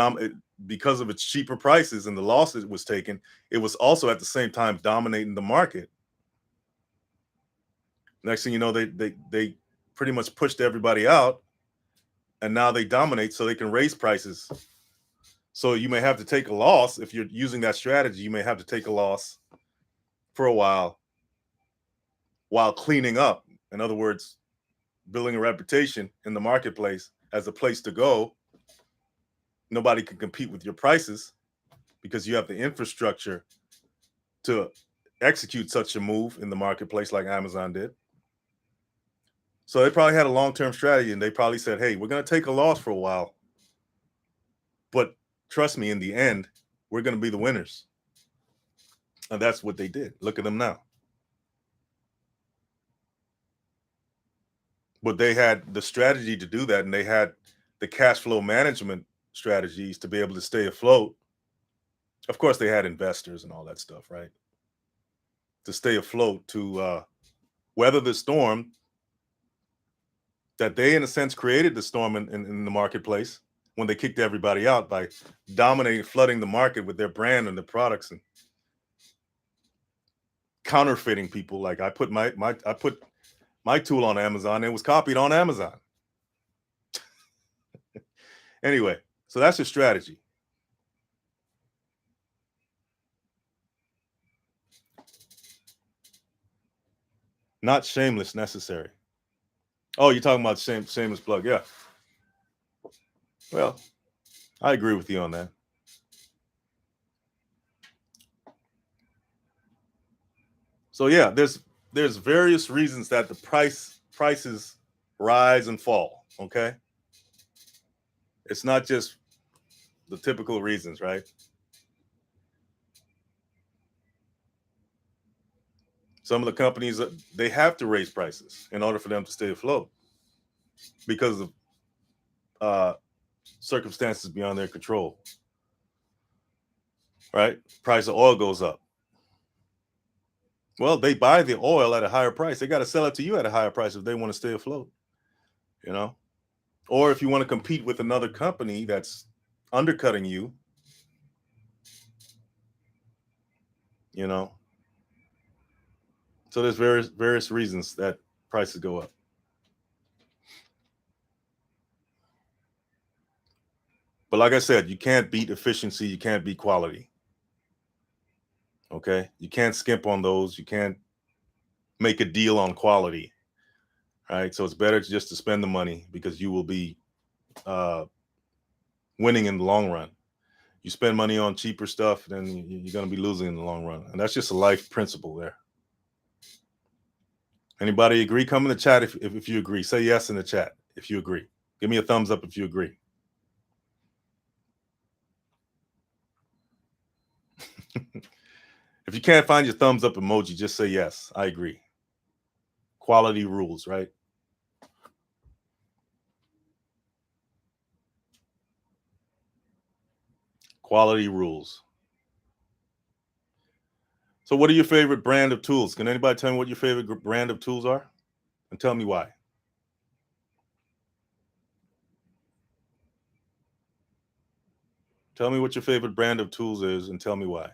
because of its cheaper prices and the loss it was taking, it was also at the same time dominating the market. Next thing you know, they pretty much pushed everybody out, and now they dominate, so they can raise prices. So you may have to take a loss if you're using that strategy. You may have to take a loss for a while cleaning up. In other words, building a reputation in the marketplace as a place to go. Nobody can compete with your prices because you have the infrastructure to execute such a move in the marketplace like Amazon did. So they probably had a long-term strategy, and they probably said, hey, we're going to take a loss for a while, but trust me, in the end, we're going to be the winners. And that's what they did. Look at them now. But they had the strategy to do that, and they had the cash flow management strategies to be able to stay afloat. Of course, they had investors and all that stuff, right? To stay afloat, to weather the storm that they, in a sense, created the storm in the marketplace when they kicked everybody out by dominating, flooding the market with their brand and the products and counterfeiting people. Like I put my tool on Amazon, and it was copied on Amazon. Anyway, so that's a strategy. Not shameless, necessary. Oh, you're talking about shameless plug. Yeah. Well, I agree with you on that. So yeah, there's various reasons that the prices rise and fall. Okay. It's not just the typical reasons, right? Some of the companies, they have to raise prices in order for them to stay afloat because of circumstances beyond their control. Right? Price of oil goes up. Well, they buy the oil at a higher price. They got to sell it to you at a higher price if they want to stay afloat, you know? Or if you want to compete with another company that's undercutting you, you know. So there's various reasons that prices go up. But like I said, you can't beat efficiency, you can't beat quality. Okay? You can't skimp on those. You can't make a deal on quality. Right? So it's better just to spend the money because you will be uh winning in the long run. You spend money on cheaper stuff, then you're going to be losing in the long run. And that's just a life principle there. Anybody agree? Come in the chat if you agree. Say yes in the chat if you agree. Give me a thumbs up if you agree. If you can't find your thumbs up emoji, just say yes. I agree. Quality rules, right? Quality rules. So, what are your favorite brand of tools? Can anybody tell me what your favorite brand of tools are? And tell me why. Tell me what your favorite brand of tools is and tell me why.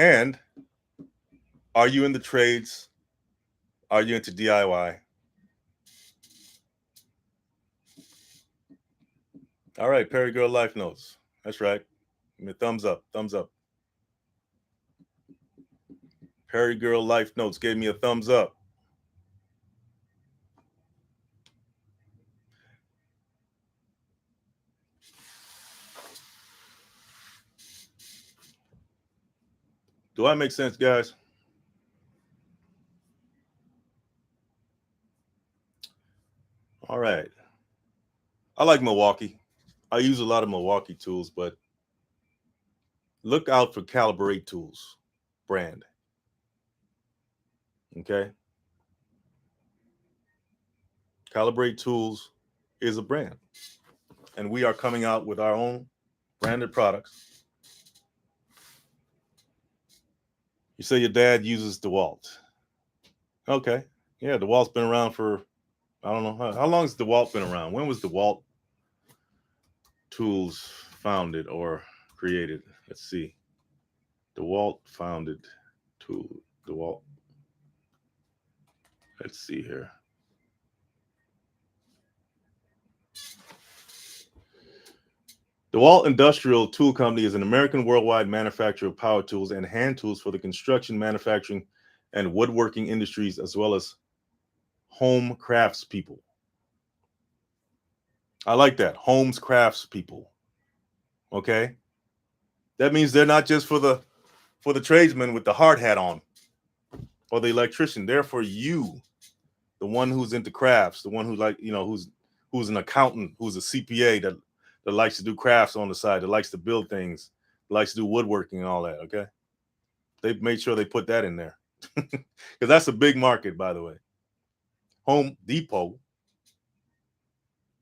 And are you in the trades? Are you into DIY? All right, Perry Girl Life Notes. That's right. Give me a thumbs up. Thumbs up. Perry Girl Life Notes gave me a thumbs up. Do I make sense, guys? All right. I like Milwaukee. I use a lot of Milwaukee tools, but look out for Calibrate Tools brand. Okay. Calibrate Tools is a brand, and we are coming out with our own branded products. You say your dad uses DeWalt. Okay. Yeah, DeWalt's been around for, I don't know, how long has DeWalt been around? When was DeWalt Tools founded or created? Let's see. DeWalt founded tool. DeWalt. Let's see here. DeWalt Industrial Tool Company is an American worldwide manufacturer of power tools and hand tools for the construction, manufacturing, and woodworking industries, as well as home crafts people. I like that. Homes crafts people. Okay. That means they're not just for the tradesman with the hard hat on or the electrician. They're for you, the one who's into crafts, the one who who's an accountant, who's a CPA that likes to do crafts on the side, that likes to build things, likes to do woodworking and all that. Okay. They've made sure they put that in there because that's a big market, by the way. Home Depot,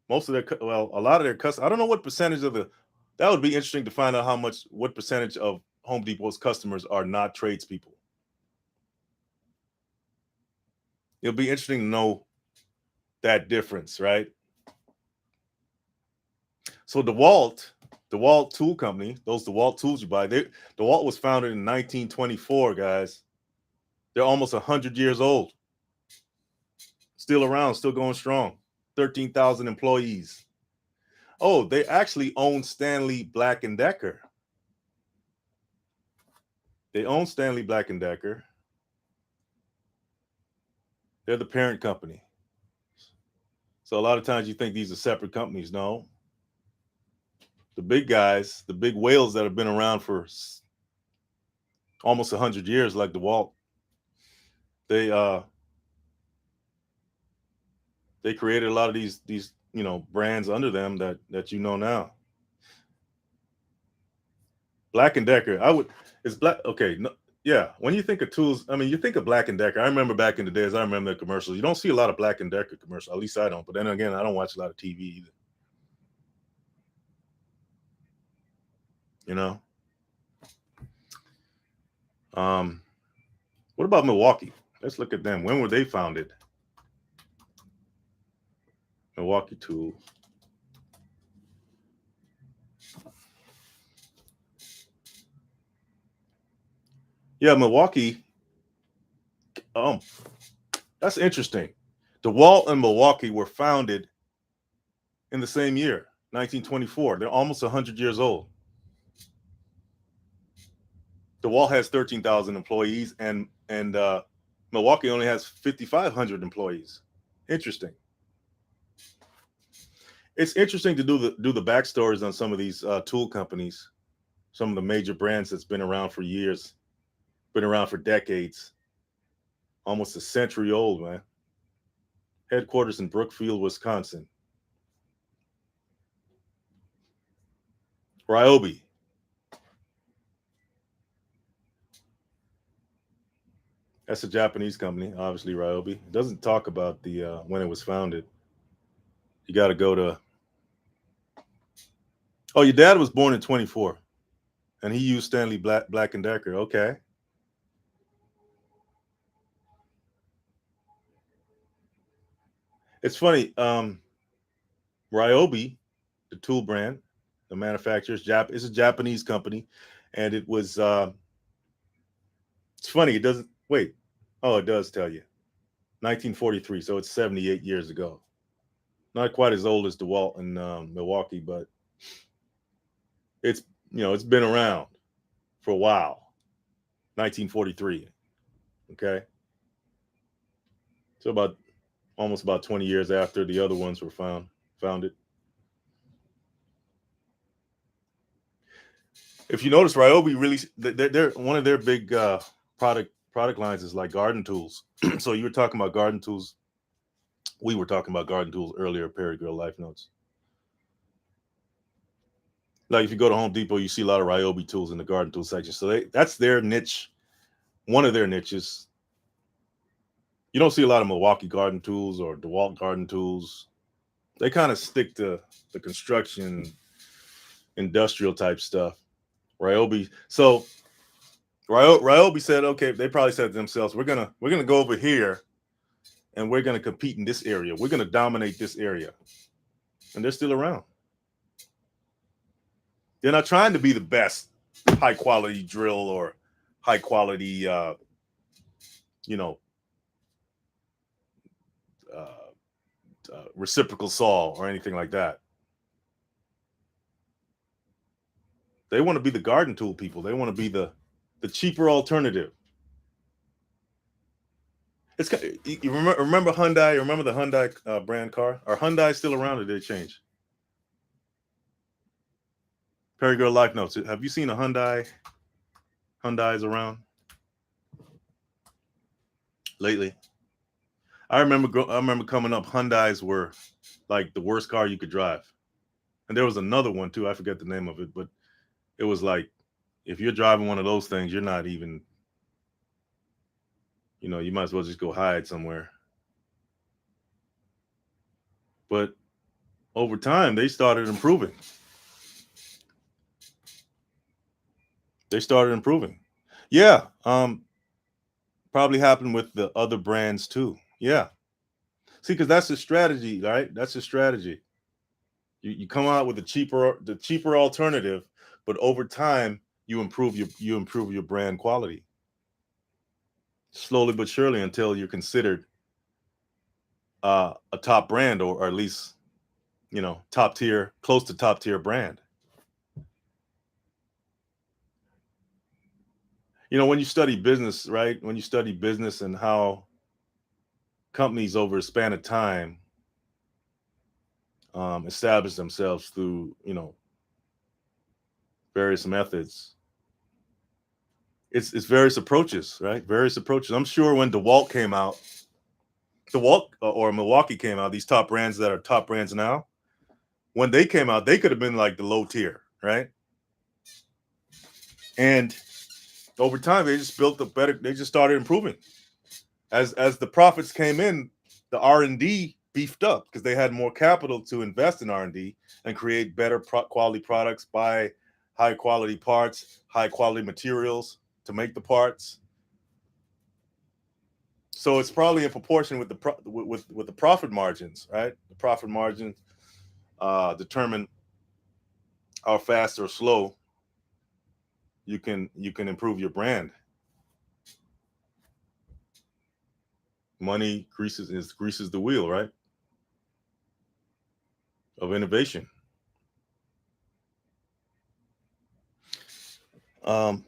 most of their, well, a lot of their customers, I don't know what percentage of that would be interesting to find out what percentage of Home Depot's customers are not tradespeople. It'll be interesting to know that difference, right? So DeWalt Tool Company, those DeWalt tools you buy, DeWalt was founded in 1924, guys. They're almost 100 years old. Still around, still going strong. 13,000 employees. Oh, they actually own Stanley Black & Decker. They own Stanley Black & Decker. They're the parent company. So a lot of times you think these are separate companies. No. The big guys, the big whales that have been around for almost 100 years, like DeWalt, they created a lot of these brands under them that you know now. Black & Decker, is black, okay, no, Yeah, when you think of tools, I mean, you think of Black and Decker. I remember back in the days, I remember the commercials. You don't see a lot of Black and Decker commercials. At least I don't. But then again, I don't watch a lot of TV either. You know. Um, what about Milwaukee? Let's look at them. When were they founded? Milwaukee Tools. Yeah, Milwaukee. That's interesting. DeWalt and Milwaukee were founded in the same year, 1924. They're almost 100 years old. DeWalt has 13,000 employees, and Milwaukee only has 5,500 employees. Interesting. It's interesting to do the backstories on some of these tool companies, some of the major brands that's been around for years, been around for decades, almost a century old, man. Headquarters in Brookfield, Wisconsin. Ryobi. That's a Japanese company, obviously. Ryobi. It doesn't talk about the when it was founded. You got to go to. Oh, your dad was born in 24, and he used Stanley Black and Decker. Okay. It's funny. Ryobi, the tool brand, the manufacturer, is a Japanese company, and it was. It's funny. It doesn't wait. Oh, it does tell you. 1943, so it's 78 years ago. Not quite as old as DeWalt and Milwaukee, but it's it's been around for a while. 1943. Okay, so almost about 20 years after the other ones were founded. If you notice, Ryobi really they're one of their big product lines is like garden tools. So you were talking about garden tools. We were talking about garden tools earlier. Perry Girl Life Notes. Like if you go to Home Depot, you see a lot of Ryobi tools in the garden tool section. So that's their niche, one of their niches. You don't see a lot of Milwaukee garden tools or DeWalt garden tools. They kind of stick to the construction, industrial type stuff. Ryobi. So Ryobi said, okay, they probably said to themselves, we're gonna go over here and we're gonna compete in this area. We're gonna dominate this area. And they're still around. They're not trying to be the best high quality drill or high quality you know reciprocal saw or anything like that. They want to be the garden tool people. They want to be the cheaper alternative. It's you remember Hyundai? Remember the Hyundai brand car? Are Hyundai still around or did they change? Perry Girl Life Notes. Have you seen a Hyundai? Hyundai's around lately. I remember coming up. Hyundai's were like the worst car you could drive, and there was another one too. I forget the name of it, but it was like if you're driving one of those things, you're not even. You might as well just go hide somewhere. But over time, they started improving. Yeah, probably happened with the other brands too. Yeah, see, because that's the strategy, right? That's the strategy. You come out with the cheaper alternative, but over time you improve your brand quality slowly but surely until you're considered a top brand or at least top tier, close to top tier brand. When you study business, right? When you study business and how companies over a span of time establish themselves through various methods. It's various approaches, right? Various approaches. I'm sure when DeWalt came out, DeWalt or Milwaukee came out, these top brands that are top brands now, when they came out, they could have been like the low tier, right? And over time they just built a better. They just started improving as the profits came in. The R&D beefed up because they had more capital to invest in R&D and create better quality products, buy high quality parts, high quality materials to make the parts. So it's probably in proportion with the profit margins, right? The profit margins determine how fast or slow you can improve your brand. Money greases the wheel, right? Of innovation. Um,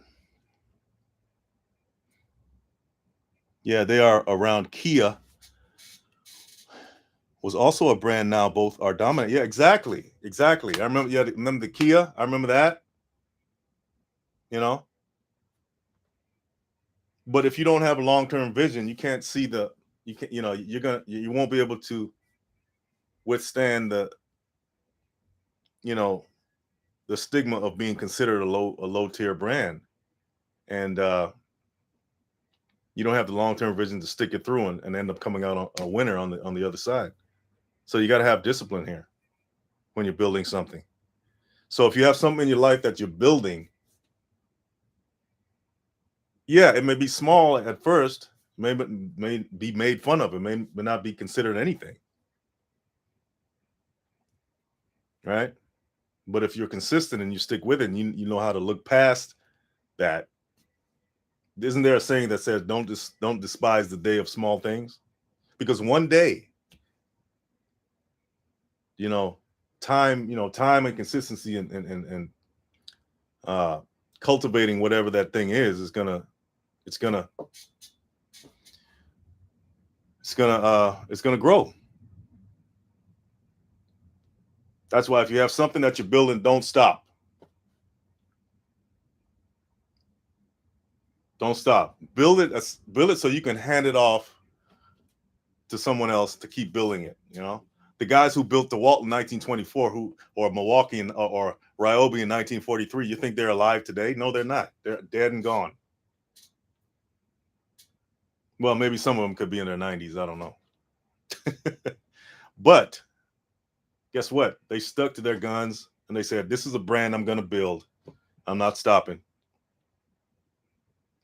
yeah, they are around. Kia was also a brand now. Both are dominant. Yeah, exactly. I remember. Yeah, remember the Kia? I remember that. You know, but if you don't have a long-term vision, you can't see the. You can. You know, you won't be able to withstand the. You know, the stigma of being considered a low tier brand, and you don't have the long term vision to stick it through and end up coming out a winner on the other side. So you got to have discipline here when you're building something. So if you have something in your life that you're building, yeah, it may be small at first, may be made fun of, it may not be considered anything, right? But if you're consistent and you stick with it, and you know how to look past that. Isn't there a saying that says don't despise the day of small things? Because one day, you know, time and consistency and uh, cultivating whatever that thing is gonna it's gonna it's gonna grow. That's why if you have something that you're building, don't stop. Don't stop. Build it so you can hand it off to someone else to keep building it. You know, the guys who built the Walt in 1924, or Milwaukee or Ryobi in 1943. You think they're alive today? No, they're not. They're dead and gone. Well, maybe some of them could be in their 90s. I don't know. But guess what? They stuck to their guns and they said, "This is a brand I'm going to build. I'm not stopping,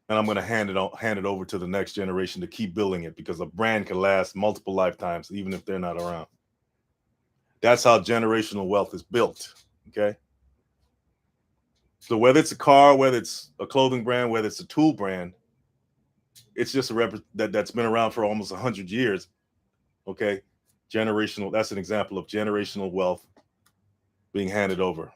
and I'm going to hand it over to the next generation to keep building it because a brand can last multiple lifetimes, even if they're not around." That's how generational wealth is built. Okay. So whether it's a car, whether it's a clothing brand, whether it's a tool brand, it's just that's been around for almost 100 years. Okay. Generational. That's an example of generational wealth being handed over.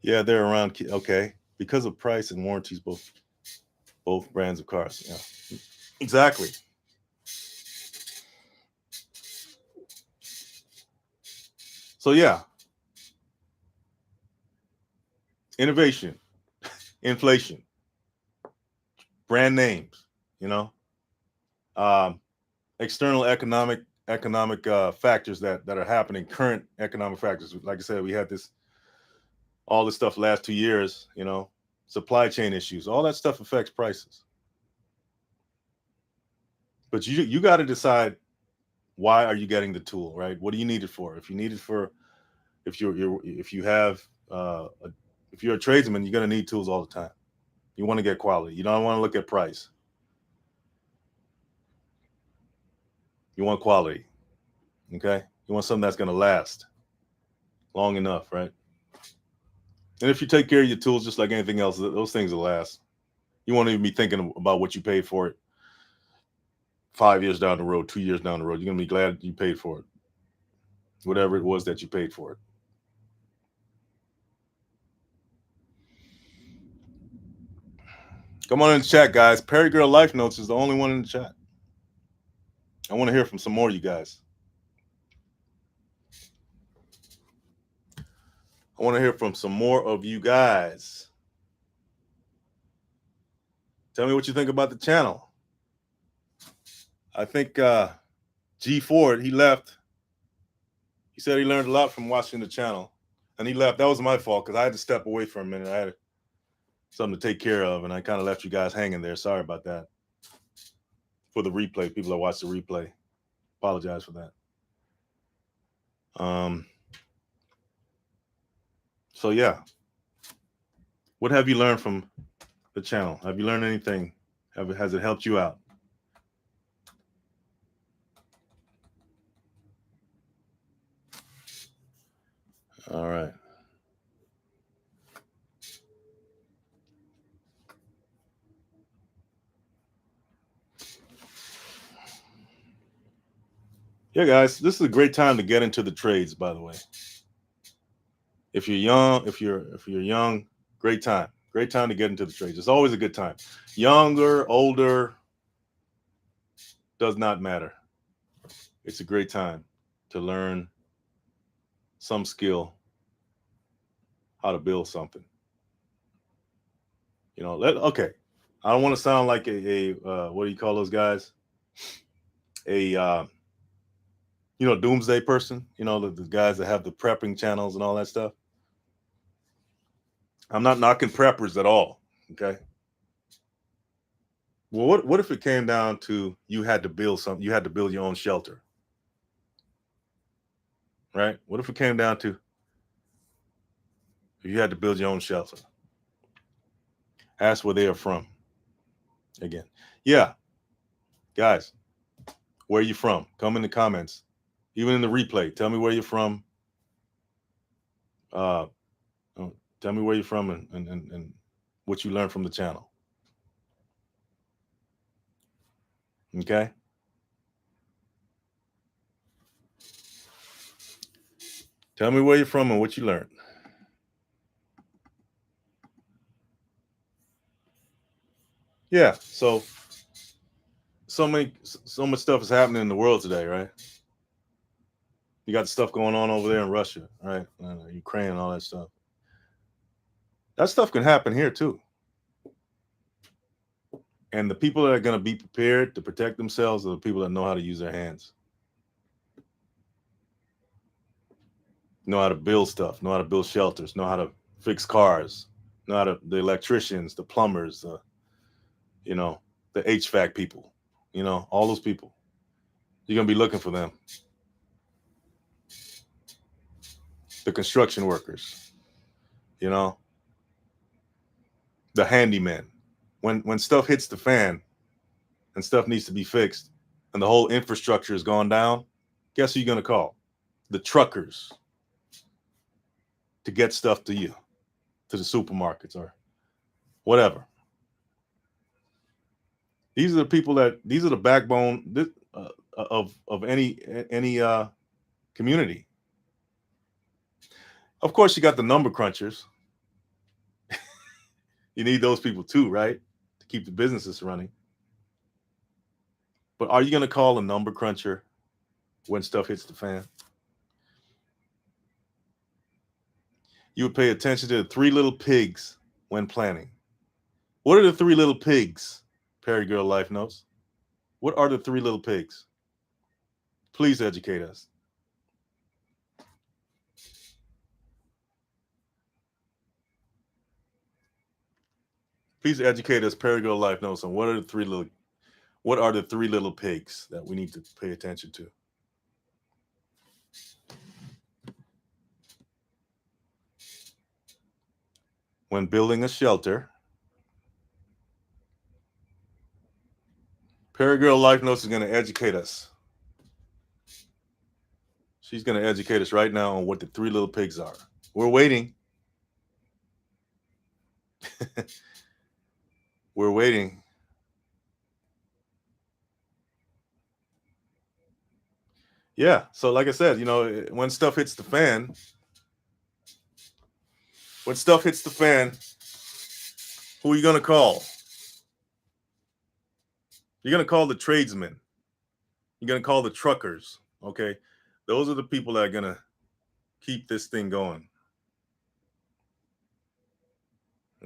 Yeah, they're around. Okay, because of price and warranties, both brands of cars. Yeah, exactly. So yeah, innovation, inflation, brand names. You know, um, external economic factors that are happening. Current economic factors. Like I said, we had all this stuff last 2 years. You know, supply chain issues. All that stuff affects prices. But you got to decide, why are you getting the tool, right? What do you need it for? If you need it for, if you have if you're a tradesman, you're going to need tools all the time. You want to get quality. You don't want to look at price. You want quality. Okay. You want something that's going to last long enough, right? And if you take care of your tools just like anything else, those things will last. You won't even be thinking about what you paid for it 5 years down the road, 2 years down the road. You're going to be glad you paid for it, whatever it was that you paid for it. Come on in the chat, guys. Perry Girl Life Notes is the only one in the chat. I want to hear from some more of you guys. I want to hear from some more of you guys. Tell me what you think about the channel. I think G Ford, he left. He said he learned a lot from watching the channel, and he left. That was my fault because I had to step away for a minute. something to take care of, and I kind of left you guys hanging there. Sorry about that. For the replay, people that watch the replay, apologize for that. So yeah, what have you learned from the channel? Have you learned anything? Has it helped you out? All right. Yeah, guys, this is a great time to get into the trades, by the way. If you're young, if you're young, great time. Great time to get into the trades. It's always a good time. Younger, older, does not matter. It's a great time to learn some skill, how to build something. You know, okay. I don't want to sound like a what do you call those guys? A doomsday person. You know, the guys that have the prepping channels and all that stuff. I'm not knocking preppers at all. Okay. Well, what if it came down to you had to build something? You had to build your own shelter, right? What if it came down to you had to build your own shelter? Ask where they are from. Again, yeah, guys, where are you from? Come in the comments, even in the replay. Tell me where you're from. Uh, tell me where you're from and what you learned from the channel. Okay. Tell me where you're from and what you learned. Yeah. So much stuff is happening in the world today, right? You got stuff going on over there in Russia, right? Ukraine and all that stuff. That stuff can happen here too. And the people that are going to be prepared to protect themselves are the people that know how to use their hands, know how to build stuff, know how to build shelters, know how to fix cars, know how to, the electricians, the plumbers, the HVAC people, all those people. You're going to be looking for them. The construction workers, the handymen. When stuff hits the fan and stuff needs to be fixed and the whole infrastructure has gone down, guess who you're going to call? The truckers to get stuff to you, to the supermarkets or whatever. These are the people these are the backbone of any community. Of course, you got the number crunchers. You need those people too, right? To keep the businesses running. But are you going to call a number cruncher when stuff hits the fan? You would pay attention to the three little pigs when planning. What are the three little pigs? Perry Girl Life Notes. What are the three little pigs? Please educate us. Please educate us, Perry Girl Life Notes, on what are the three little pigs that we need to pay attention to? When building a shelter, Perry Girl Life Notes is going to educate us. She's going to educate us right now on what the three little pigs are. We're waiting. We're waiting. Yeah. So like I said, when stuff hits the fan, who are you going to call? You're going to call the tradesmen. You're going to call the truckers. Okay. Those are the people that are going to keep this thing going.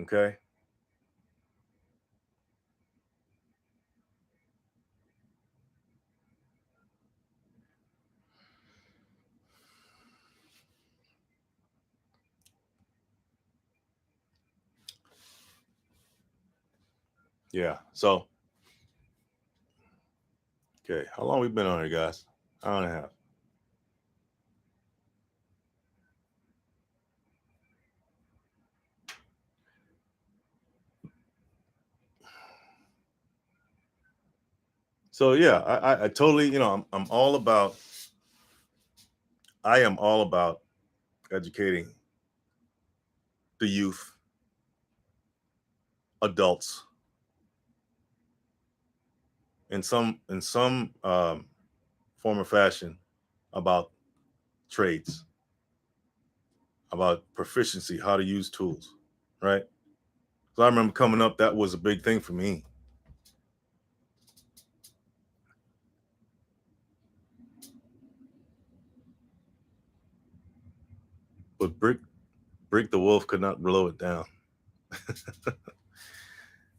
Okay. Yeah. So, okay, how long we been on here, guys? Hour and a half. So yeah, I totally, I'm all about. I am all about educating the youth, adults, in some form or fashion about trades, about proficiency, how to use tools, right? So I remember coming up, that was a big thing for me. But Brick the Wolf could not blow it down.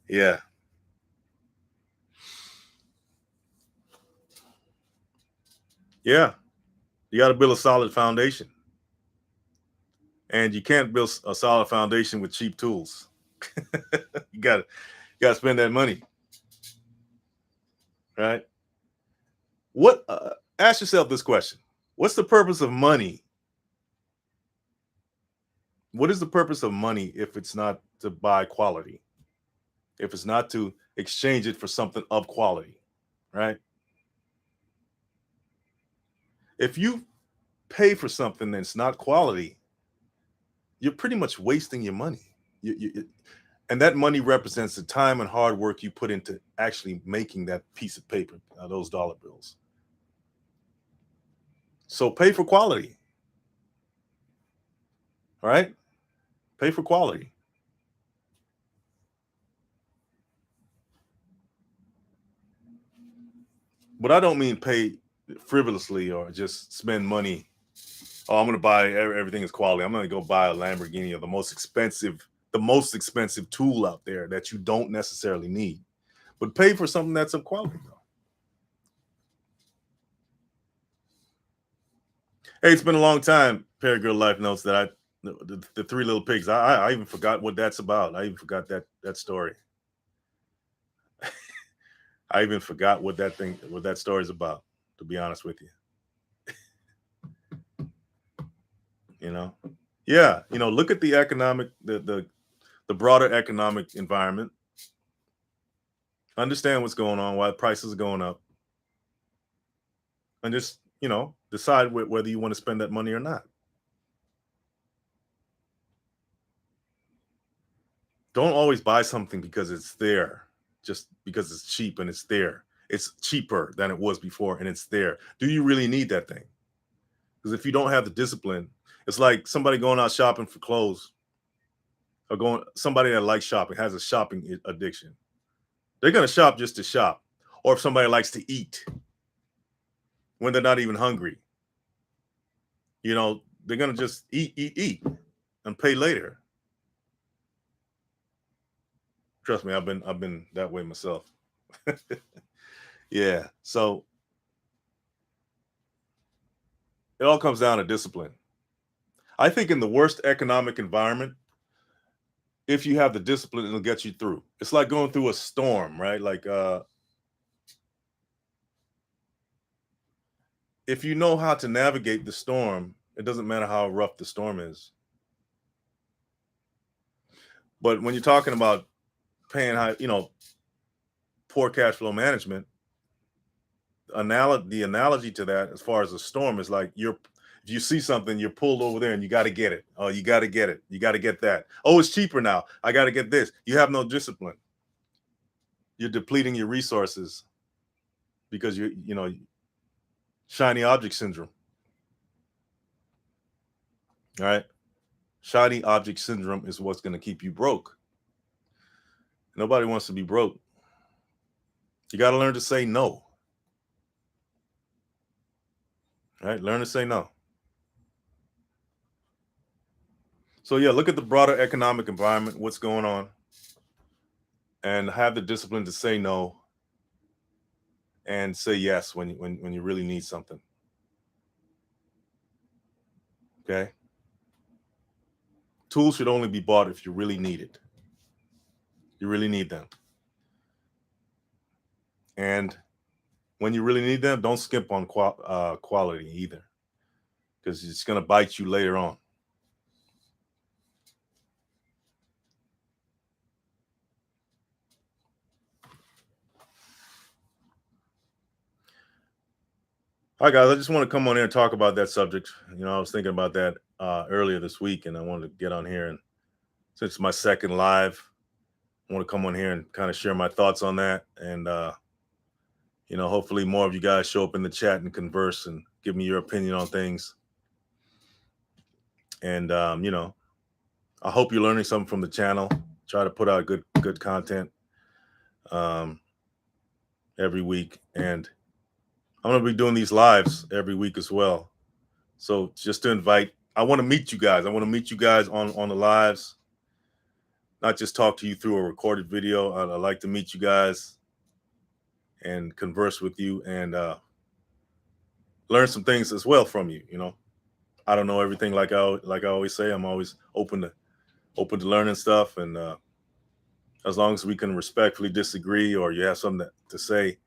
Yeah, yeah. You got to build a solid foundation, and you can't build a solid foundation with cheap tools. You got to spend that money, right? What? Ask yourself this question: what's the purpose of money? What is the purpose of money if it's not to buy quality? If it's not to exchange it for something of quality, right? If you pay for something that's not quality, you're pretty much wasting your money. And that money represents the time and hard work you put into actually making that piece of paper, those dollar bills. So pay for quality, right? Pay for quality. But I don't mean pay frivolously or just spend money. Oh, I'm going to buy everything is quality. I'm going to go buy a Lamborghini or the most expensive tool out there that you don't necessarily need. But pay for something that's of quality. Hey, it's been a long time. Paragirl Life notes that the Three Little Pigs. I even forgot what that's about. I even forgot that story. I even forgot what that story is about. To be honest with you, you know, yeah, look at the economic, the broader economic environment. Understand what's going on, why prices are going up, and just decide whether you want to spend that money or not. Don't always buy something because it's there, just because it's cheap and it's there. It's cheaper than it was before and it's there. Do you really need that thing? Because if you don't have the discipline, it's like somebody going out shopping for clothes, or going somebody that likes shopping, has a shopping addiction. They're going to shop just to shop. Or if somebody likes to eat when they're not even hungry, they're going to just eat and pay later. Trust me, I've been that way myself. Yeah. So it all comes down to discipline. I think in the worst economic environment, if you have the discipline, it'll get you through. It's like going through a storm, right? Like if you know how to navigate the storm, it doesn't matter how rough the storm is. But when you're talking about paying high, poor cash flow management, the analogy to that, as far as a storm, is like if you see something, you're pulled over there and you got to get it. Oh, you got to get it. You got to get that. Oh, it's cheaper now. I got to get this. You have no discipline. You're depleting your resources because shiny object syndrome. All right. Shiny object syndrome is what's going to keep you broke. Nobody wants to be broke. You got to learn to say no. All right. Learn to say no. So, yeah, look at the broader economic environment, what's going on, and have the discipline to say no and say yes when you really need something. Okay. Tools should only be bought if you really need it. You really need them. And when you really need them, don't skimp on quality either, because it's going to bite you later on. Hi guys, I just want to come on here and talk about that subject. I was thinking about that earlier this week, and I wanted to get on here, and since it's my second live, I want to come on here and kind of share my thoughts on that. And hopefully more of you guys show up in the chat and converse and give me your opinion on things. And I hope you're learning something from the channel. Try to put out good content every week, and I'm going to be doing these lives every week as well. So just to invite, I want to meet you guys. I want to meet you guys on the lives, not just talk to you through a recorded video. I'd like to meet you guys and converse with you and learn some things as well from you. I don't know everything, like I always say. I'm always open to learning stuff, and as long as we can respectfully disagree, or you have something to say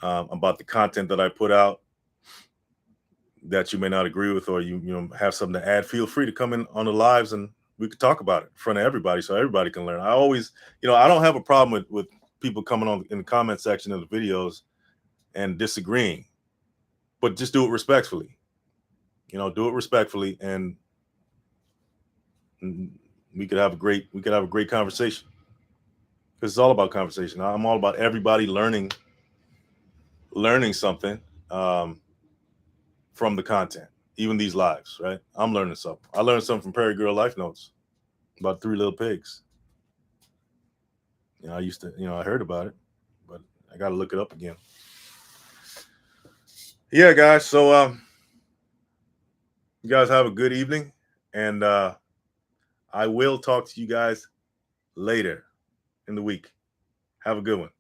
about the content that I put out that you may not agree with, or you have something to add, feel free to come in on the lives and we could talk about it in front of everybody so everybody can learn. I always, I don't have a problem with people coming on in the comment section of the videos and disagreeing, but just do it respectfully. Do it respectfully, and we could have a great conversation, because it's all about conversation. I'm all about everybody learning something from the content, even these lives, right? I'm learning something. I learned something from Perry Girl Life Notes about 3 little pigs. I used to, I heard about it, but I got to look it up again. Yeah, guys. So you guys have a good evening, and I will talk to you guys later in the week. Have a good one.